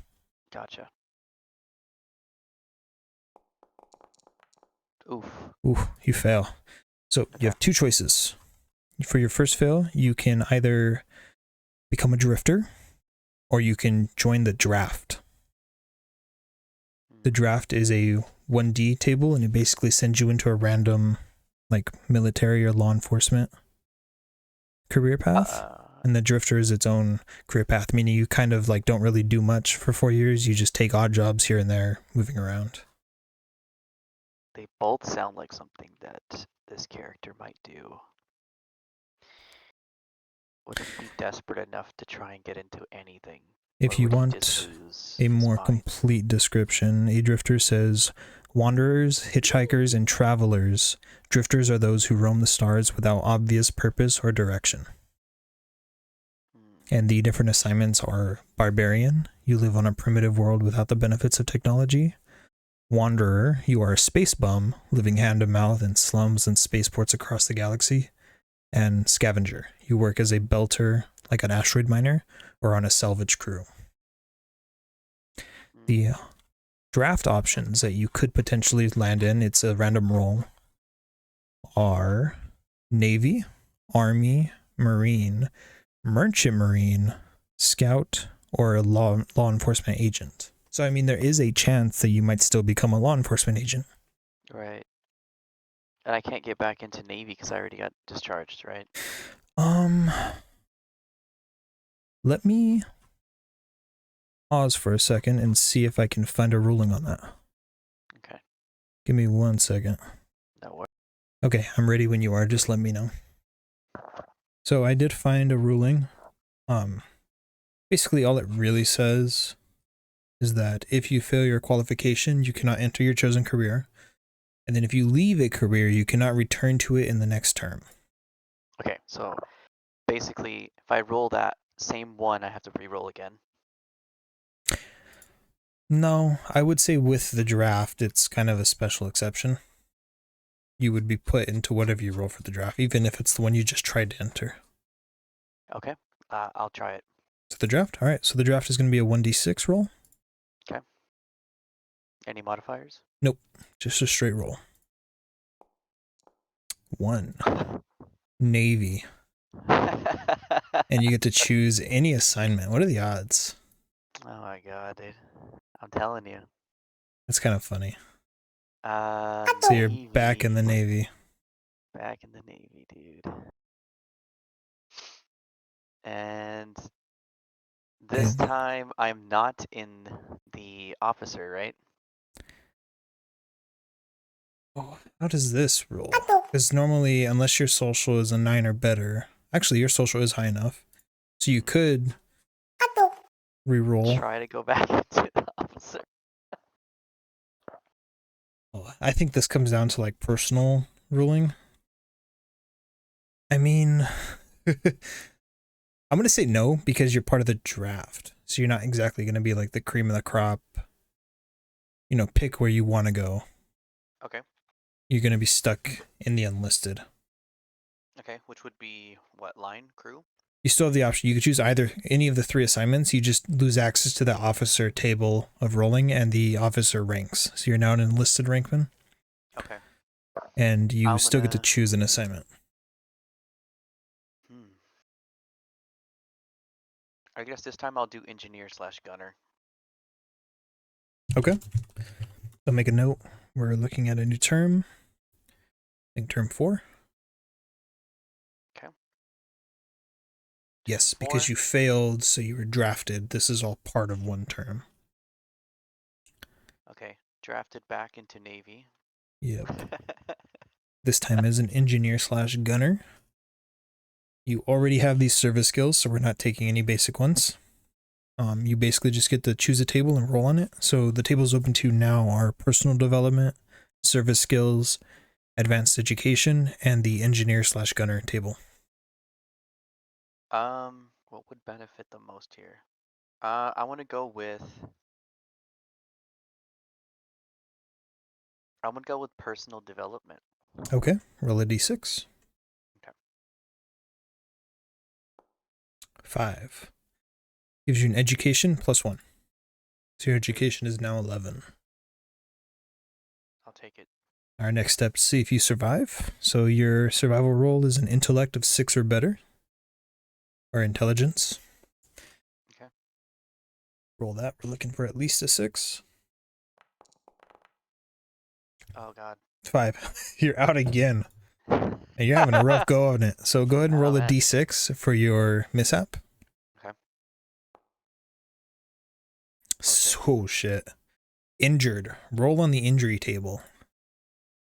Gotcha. Oof. Ooh, you fail. So Okay. you have two choices. For your first fail, you can either become a drifter, or you can join the draft. The draft is a 1D table, and it basically sends you into a random, like, military or law enforcement career path. And the drifter is its own career path, meaning you kind of like don't really do much for 4 years. You just take odd jobs here and there, moving around. They both sound like something that this character might do. Would he be desperate enough to try and get into anything? If Or you would he just want lose a his more mind? complete description, a drifter says, wanderers, hitchhikers, and travelers. Drifters are those who roam the stars without obvious purpose or direction. And the different assignments are Barbarian, you live on a primitive world without the benefits of technology. Wanderer, you are a space bum, living hand to mouth in slums and spaceports across the galaxy. And Scavenger, you work as a belter, like an asteroid miner, or on a salvage crew. The draft options that you could potentially land in, it's a random roll, are Navy, Army, Marine, Merchant Marine, Scout, or a law enforcement agent. So, I mean, there is a chance that you might still become a law enforcement agent. Right. And I can't get back into Navy because I already got discharged, right? Let me pause for a second and see if I can find a ruling on that. Okay. Give me 1 second. No worries. Okay, I'm ready when you are. Just let me know. So I did find a ruling. Basically all it really says is that if you fail your qualification, you cannot enter your chosen career. And then if you leave a career, you cannot return to it in the next term. Okay, so basically, if I roll that same one, I have to re-roll again. No, I would say with the draft, it's kind of a special exception. You would be put into whatever you roll for the draft, even if it's the one you just tried to enter. Okay, I'll try it. So the draft? All right, so the draft is going to be a 1d6 roll? Okay. Any modifiers? Nope, just a straight roll. 1. Navy. And you get to choose any assignment. What are the odds? Oh my god, dude. I'm telling you. That's kind of funny. So So you're back in the Navy. Back in the Navy, dude. And this time I'm not in the officer, right? Oh, how does this roll? Because normally, unless your social is a 9 or better, actually your social is high enough, so you could re-roll. Try to go back into the officer. Oh, I think this comes down to like personal ruling. I mean, I'm going to say no because you're part of the draft. So you're not exactly going to be like the cream of the crop. You know, pick where you want to go. Okay. You're going to be stuck in the enlisted. Okay, which would be what, line, crew? You still have the option. You could choose either any of the 3 assignments. You just lose access to the officer table of rolling and the officer ranks. So you're now an enlisted rankman. Okay. And you still get to choose an assignment. I guess this time I'll do engineer/gunner. Okay. I'll make a note. We're looking at a new term. I think term 4. Okay. Yes, because you failed, so you were drafted. This is all part of one term. Okay. Drafted back into Navy. Yep. This time as an engineer/gunner. You already have these service skills, so we're not taking any basic ones. You basically just get to choose a table and roll on it. So the tables open to now are personal development, service skills, advanced education, and the engineer/gunner table. What would benefit the most here? I want to go with. I'm gonna go with personal development. Okay, roll a d6. Okay. 5. Gives you an education +1. So your education is now 11. I'll take it. Our next step is see if you survive. So your survival roll is an intellect of 6 or better. Or intelligence. Okay. Roll that. We're looking for at least a 6. Oh god. 5. You're out again. And you're having a rough go on it. So go ahead and roll a d6 for your mishap. Okay. So shit. Injured. Roll on the injury table.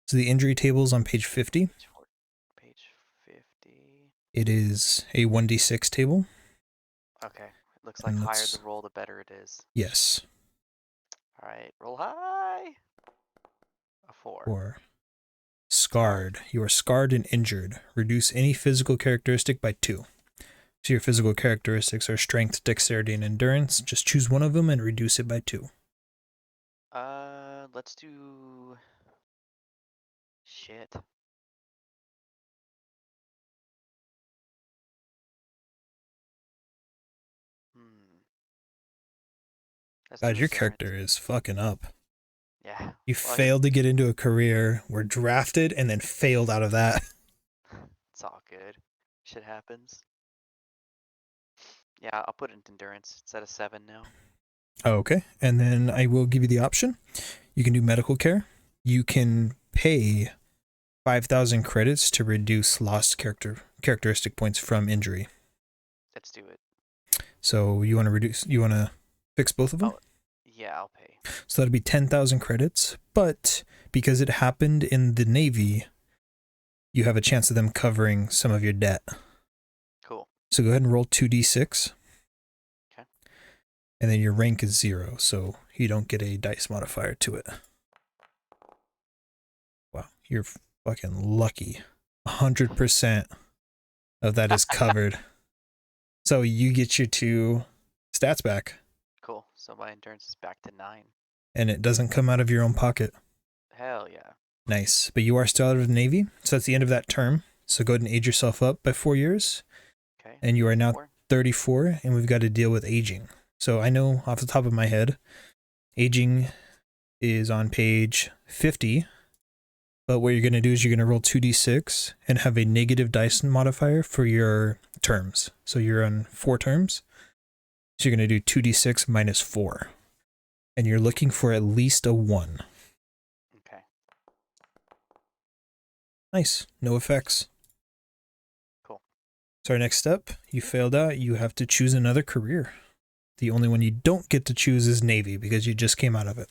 So the injury table is on page 50. Page 50. It is a 1d6 table. Okay. It looks like higher the roll, the better it is. Yes. All right. Roll high. A 4. 4. Scarred. You are scarred and injured. Reduce any physical characteristic by 2. So your physical characteristics are strength, dexterity, and endurance. Just choose one of them and reduce it by 2. Let's do shit. Hmm. Let's God, do your endurance. character is fucking up. Yeah. You Well, he's failed to get into a career, were drafted, and then failed out of that. it's all good. Shit happens. Yeah, I'll put it in endurance. It's at a 7 now. Okay. And then I will give you the option. You can do medical care. You can pay 5,000 credits to reduce lost characteristic points from injury. Let's do it. So you want to fix both of them? Yeah, I'll pay. So that'd be 10,000 credits, but because it happened in the Navy, you have a chance of them covering some of your debt. Cool. So go ahead and roll 2d6. Okay. And then your rank is 0, so you don't get a dice modifier to it. Wow, you're fucking lucky. 100% of that is covered. So you get your 2 stats back. Cool. So my endurance is back to 9. And it doesn't come out of your own pocket. Hell yeah. Nice. But you are still out of the Navy, so that's the end of that term. So go ahead and age yourself up by 4 years. Okay. And you are now 4. 34, and we've got to deal with aging. So I know off the top of my head, aging is on page 50. But what you're going to do is you're going to roll 2d6 and have a negative dice modifier for your terms. So you're on 4 terms. So you're going to do 2d6 minus 4. And you're looking for at least a 1. Okay. Nice. No effects. Cool. So our next step, you failed out. You have to choose another career. The only one you don't get to choose is Navy because you just came out of it.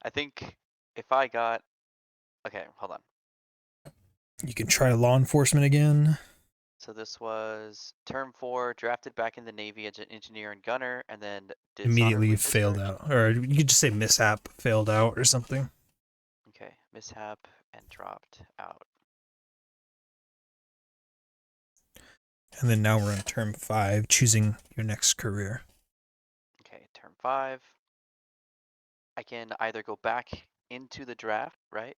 I think if I got... Okay, hold on. You can try law enforcement again. So this was term 4, drafted back in the Navy as an engineer and gunner, and then Immediately dishonorably failed discharged. out. Or you could just say mishap, failed out or something. Okay, mishap and dropped out. And then now we're on term 5, choosing your next career. Okay, term 5. I can either go back into the draft, right?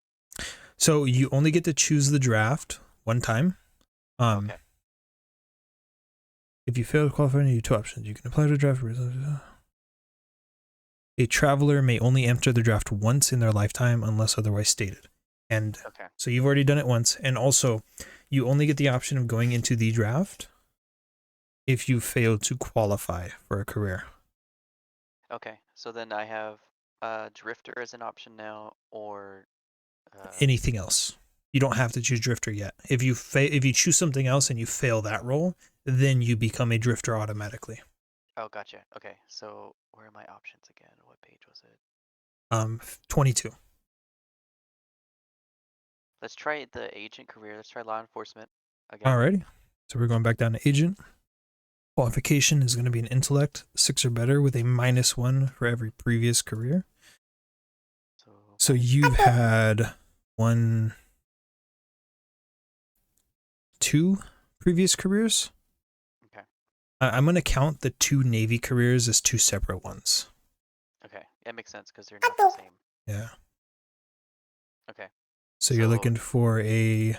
So you only get to choose the draft one time. Okay. If you fail to qualify, you have 2 options. You can apply to the draft. A traveler may only enter the draft once in their lifetime unless otherwise stated. And Okay. so you've already done it once. And also, you only get the option of going into the draft if you fail to qualify for a career. Okay. So then I have drifter as an option now, or Anything else. You don't have to choose drifter yet. If you choose something else and you fail that role, then you become a drifter automatically. oh, gotcha. Okay. So where are my options again? What page was it? 22. Let's try the agent career. Let's try law enforcement again. Alrighty. So we're going back down to agent. Qualification is going to be an intellect 6 or better with a -1 for every previous career. So you've had 1, 2 previous careers. Okay. I'm going to count the 2 Navy careers as 2 separate ones. Okay. That makes sense because they're not the same. Yeah. Okay. So you're looking for a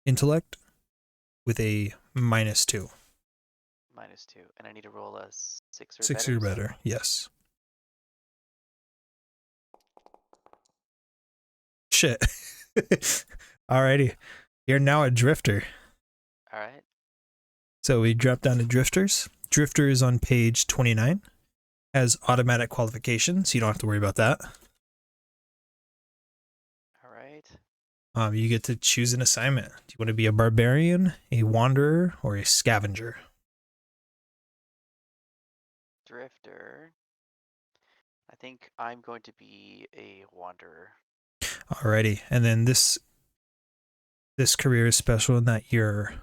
intellect with a -2. -2. And I need to roll a 6 or 6 better. or better, yes. Shit. Alrighty. You're now a drifter. All right. So we drop down to drifters. Drifter is on page 29. Has automatic qualifications, so you don't have to worry about that. All right. You get to choose an assignment. Do you want to be a barbarian, a wanderer, or a scavenger? Drifter. I think I'm going to be a wanderer. Alrighty. And then this career is special in that your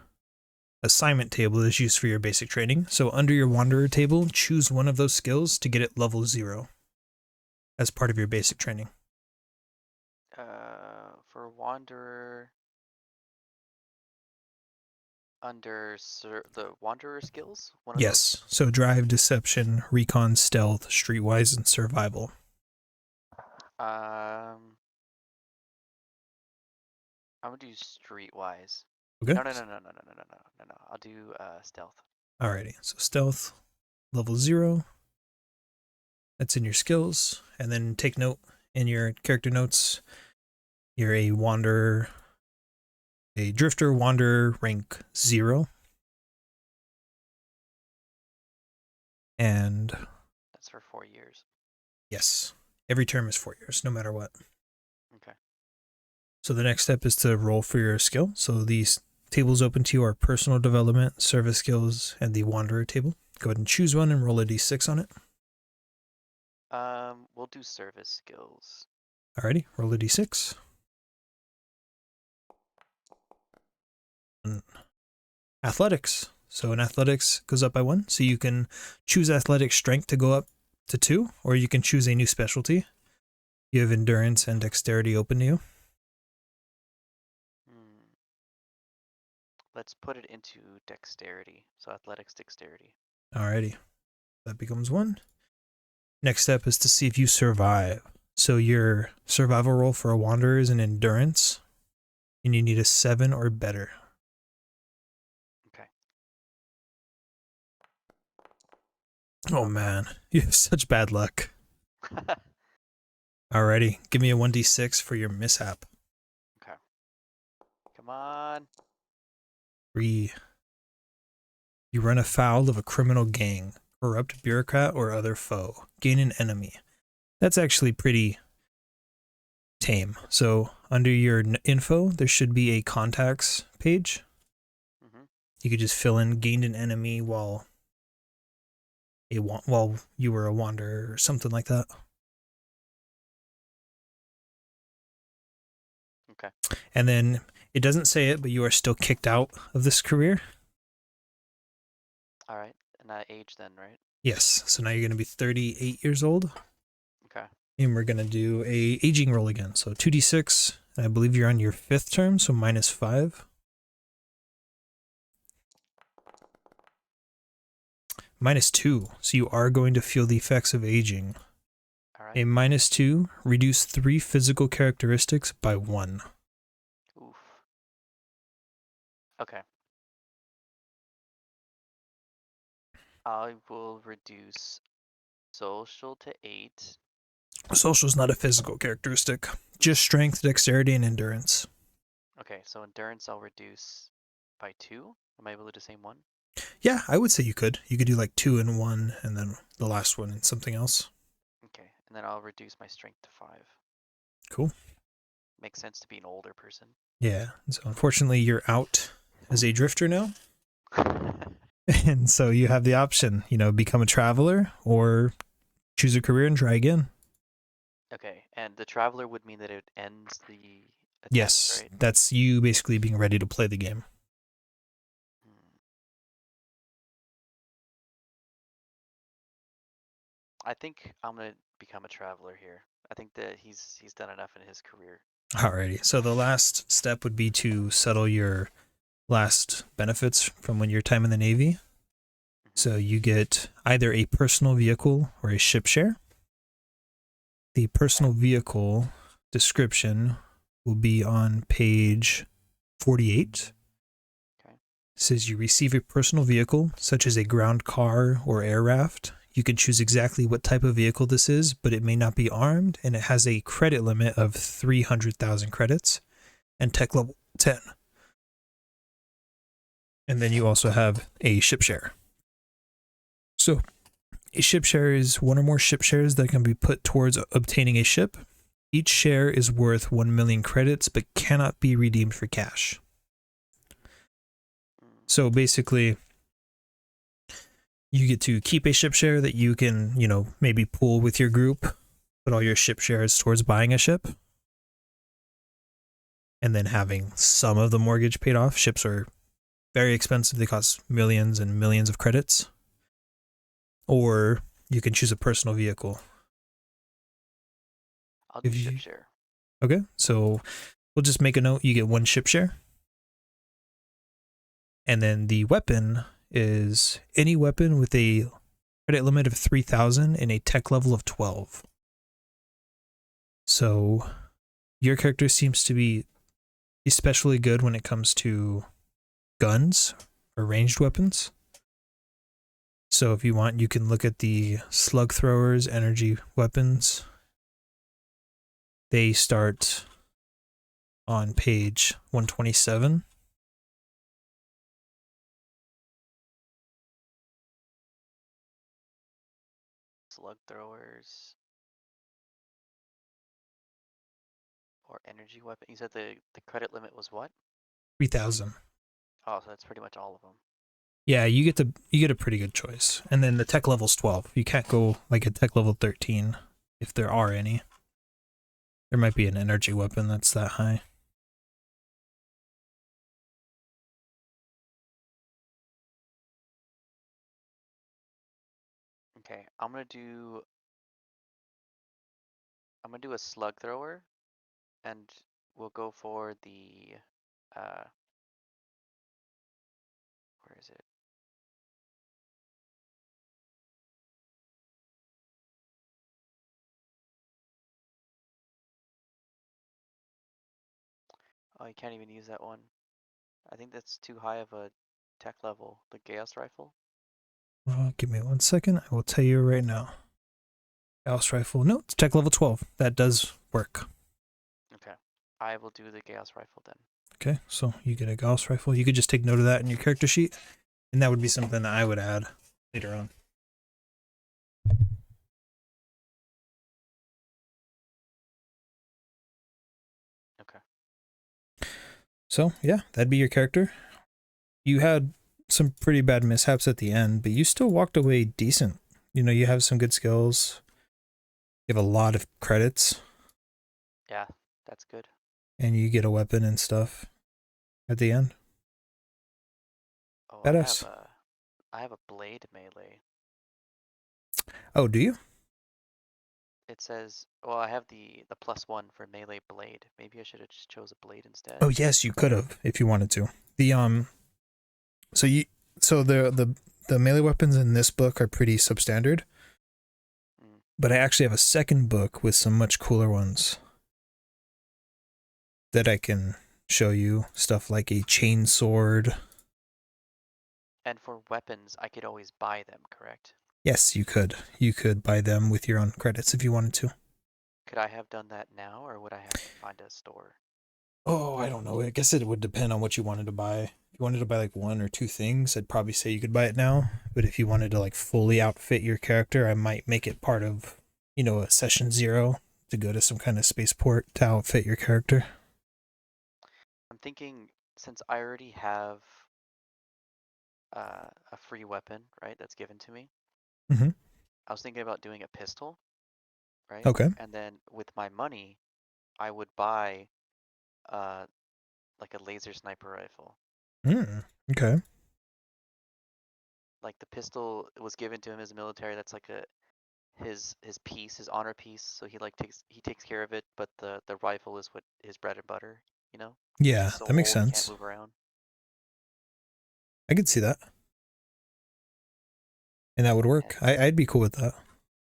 assignment table is used for your basic training. So under your wanderer table, choose one of those skills to get it level 0 as part of your basic training. For wanderer, Under the Wanderer skills? One of those? Yes. So drive, deception, recon, stealth, streetwise, and survival. I'm gonna do streetwise. Okay. No. I'll do stealth. Alrighty. So stealth, level 0. That's in your skills. And then take note in your character notes. You're a wanderer, a drifter, wanderer, rank 0. And That's for 4 years. yes, every term is 4 years, no matter what. Okay. So the next step is to roll for your skill. So these tables open to you are personal development, service skills, and the wanderer table. Go ahead and choose one and roll a d6 on it. We'll do service skills. Alrighty, roll a d6. Athletics. So in athletics goes up by 1. So you can choose athletic strength to go up to 2, or you can choose a new specialty. You have endurance and dexterity open to you. Let's put it into dexterity. So athletics, dexterity. Alrighty, that becomes 1. Next step is to see if you survive. So your survival roll for a wanderer is an endurance, and you need a 7 or better. Okay. Oh man, you have such bad luck. Alrighty, give me a 1d6 for your mishap. Okay. Come on. 3. You run afoul of a criminal gang, corrupt bureaucrat, or other foe. Gain an enemy. That's actually pretty tame. So under your info, there should be a contacts page. You could just fill in gained an enemy while you were a wanderer or something like that. Okay. And then it doesn't say it, but you are still kicked out of this career. All right. And that age then, right? Yes. So now you're going to be 38 years old. Okay. And we're going to do a aging roll again. So 2d6. And I believe you're on your 5th term, so -5. -2. So you are going to feel the effects of aging. All right. A -2, reduce 3 physical characteristics by 1. Oof. Okay. I will reduce social to 8. Social is not a physical characteristic, just strength, dexterity, and endurance. Okay, so endurance I'll reduce by 2. Am I able to do the same one? Yeah, I would say you could. You could do like 2 and 1, and then the last one and something else. Okay, and then I'll reduce my strength to 5. Cool. Makes sense to be an older person. Yeah, so unfortunately you're out as a drifter now. And so you have the option, become a traveler or choose a career and try again. Okay, and the traveler would mean that it ends the attempt, Yes, right? that's you basically being ready to play the game. I think I'm gonna become a traveler here. I think that he's done enough in his career. Alrighty, so the last step would be to settle your last benefits from when your time in the Navy. So you get either a personal vehicle or a ship share. The personal vehicle description will be on page 48. Okay. It says you receive a personal vehicle, such as a ground car or air raft. You can choose exactly what type of vehicle this is, but it may not be armed, and it has a credit limit of 300,000 credits and tech level 10. And then you also have a ship share. So a ship share is one or more ship shares that can be put towards obtaining a ship. Each share is worth 1 million credits, but cannot be redeemed for cash. So basically, you get to keep a ship share that you can, maybe pool with your group, put all your ship shares towards buying a ship, and then having some of the mortgage paid off. Ships are very expensive. They cost millions and millions of credits. Or you can choose a personal vehicle. I'll do ship share. Okay, so we'll just make a note. You get 1 ship share. And then the weapon is any weapon with a credit limit of 3,000 and a tech level of 12. So your character seems to be especially good when it comes to guns or ranged weapons. So if you want, you can look at the slug throwers, energy weapons. They start on page 127. Slug throwers or energy weapon. You said the credit limit was what? 3,000. Oh, so that's pretty much all of them. Yeah, you get a pretty good choice. And then the tech level's 12. You can't go like a tech level 13 if there are any. There might be an energy weapon that's that high. Okay, I'm gonna do a slug thrower, and we'll go for the where is it? Oh, you can't even use that one. I think that's too high of a tech level. The Gauss rifle. Give me 1 second. I will tell you right now. Gauss rifle. No, it's tech level 12. That does work. Okay, I will do the Gauss rifle then. Okay, so you get a Gauss rifle. You could just take note of that in your character sheet, and that would be something that I would add later on. Okay. So, yeah, that'd be your character. You had some pretty bad mishaps at the end, but you still walked away decent. You know, you have some good skills. You have a lot of credits. Yeah, that's good. And you get a weapon and stuff at the end. Oh, Badass. I have a blade melee. Oh, do you? It says, well, I have the +1 for melee blade. Maybe I should have just chose a blade instead. Oh, yes, you could have if you wanted to. The so you so the melee weapons in this book are pretty substandard. But I actually have a second book with some much cooler ones that I can show you. Stuff like a chain sword. And for weapons, I could always buy them, correct? Yes, you could. You could buy them with your own credits if you wanted to. Could I have done that now, or would I have to find a store? Oh, I don't know. I guess it would depend on what you wanted to buy. If you wanted to buy like one or two things, I'd probably say you could buy it now. But if you wanted to like fully outfit your character, I might make it part of, a session 0 to go to some kind of spaceport to outfit your character. I'm thinking, since I already have a free weapon, right, that's given to me, Mm-hmm. I was thinking about doing a pistol, right? Okay. And then with my money, I would buy uh, like a laser sniper rifle. Okay. Like the pistol was given to him as a military. That's like his piece, his honor piece. So he takes care of it. But the rifle is what his bread and butter. You know, Yeah, he's so that makes old he can't sense. move around. I could see that. And that would work. And I'd be cool with that.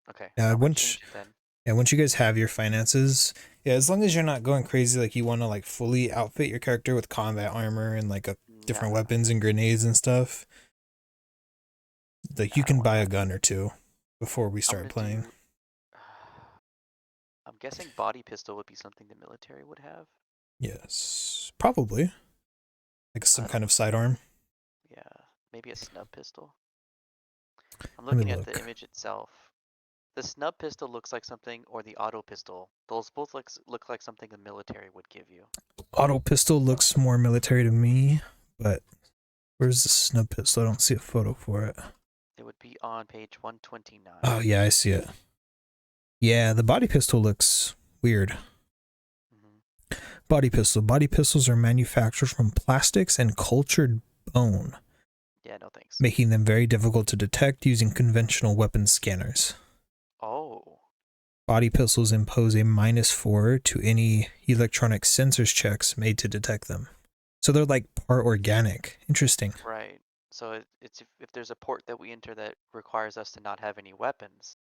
okay, Yeah, I'm gonna once change it then. yeah, once you guys have your finances, yeah, as long as you're not going crazy, like you want to like fully outfit your character with combat armor and like a different Nah, weapons and grenades and stuff, like nah, you I don't can want buy a that. gun or two before we I'm start gonna playing. do. I'm guessing body pistol would be something the military would have. Yes, probably like some I kind don't. of sidearm. Yeah, maybe a snub pistol. I'm Let me looking at the look. image itself. The snub pistol looks like something, or the auto pistol. Those both look like something the military would give you. Auto pistol looks more military to me, but where's the snub pistol? I don't see a photo for it. It would be on page 129. Oh yeah, I see it. Yeah, the body pistol looks weird. Body pistol. Body pistols are manufactured from plastics and cultured bone, Yeah, no thanks. making them very difficult to detect using conventional weapons scanners. Oh, Body pistols impose a -4 to any electronic sensors checks made to detect them. So they're like part organic. Interesting. Right. So it's if there's a port that we enter that requires us to not have any weapons,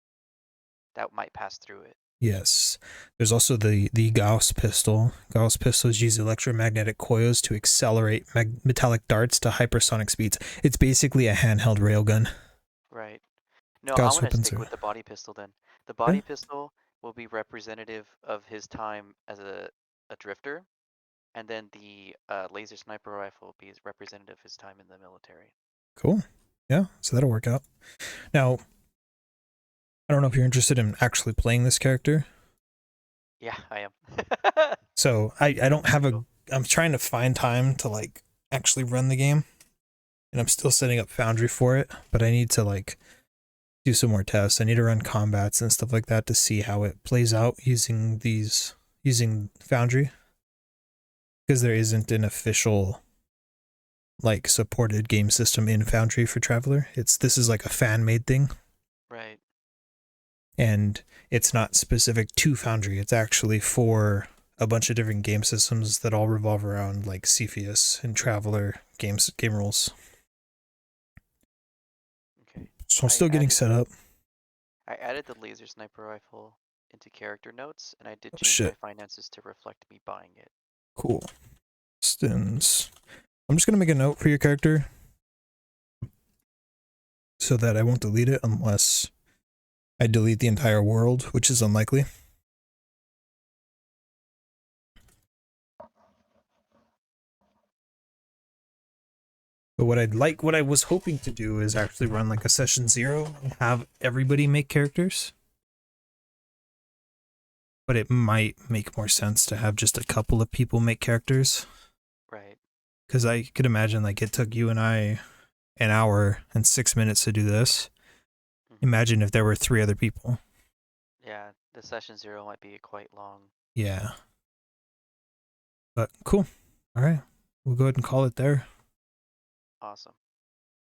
that might pass through it. Yes. There's also the Gauss pistol. Gauss pistols use electromagnetic coils to accelerate metallic darts to hypersonic speeds. It's basically a handheld railgun. Right. No, I Gauss want to weapons stick are. with the body pistol then. The Yeah. body pistol will be representative of his time as a drifter, and then the laser sniper rifle will be representative of his time in the military. Cool. Yeah. So that'll work out. Now, I don't know if you're interested in actually playing this character. Yeah, I am. So I don't That'd have be a. cool. I'm trying to find time to like actually run the game, and I'm still setting up Foundry for it. But I need to like do some more tests. I need to run combats and stuff like that to see how it plays out using Foundry, because there isn't an official like supported game system in Foundry for Traveler. This is like a fan made thing, Right. and it's not specific to Foundry. It's actually for a bunch of different game systems that all revolve around like Cepheus and Traveler game rules. Okay. So I'm I still getting added set up. I added the laser sniper rifle into character notes, and I did Oh change my shit. finances to reflect me buying it. Cool. Stins. I'm just gonna make a note for your character so that I won't delete it unless I delete the entire world, which is unlikely. But what I was hoping to do is actually run like a session 0 and have everybody make characters. But it might make more sense to have just a couple of people make characters. Right. Because I could imagine like it took you and I an hour and 6 minutes to do this. Imagine if there were 3 other people. Yeah, the session 0 might be quite long. Yeah. But cool. All right. We'll go ahead and call it there. Awesome.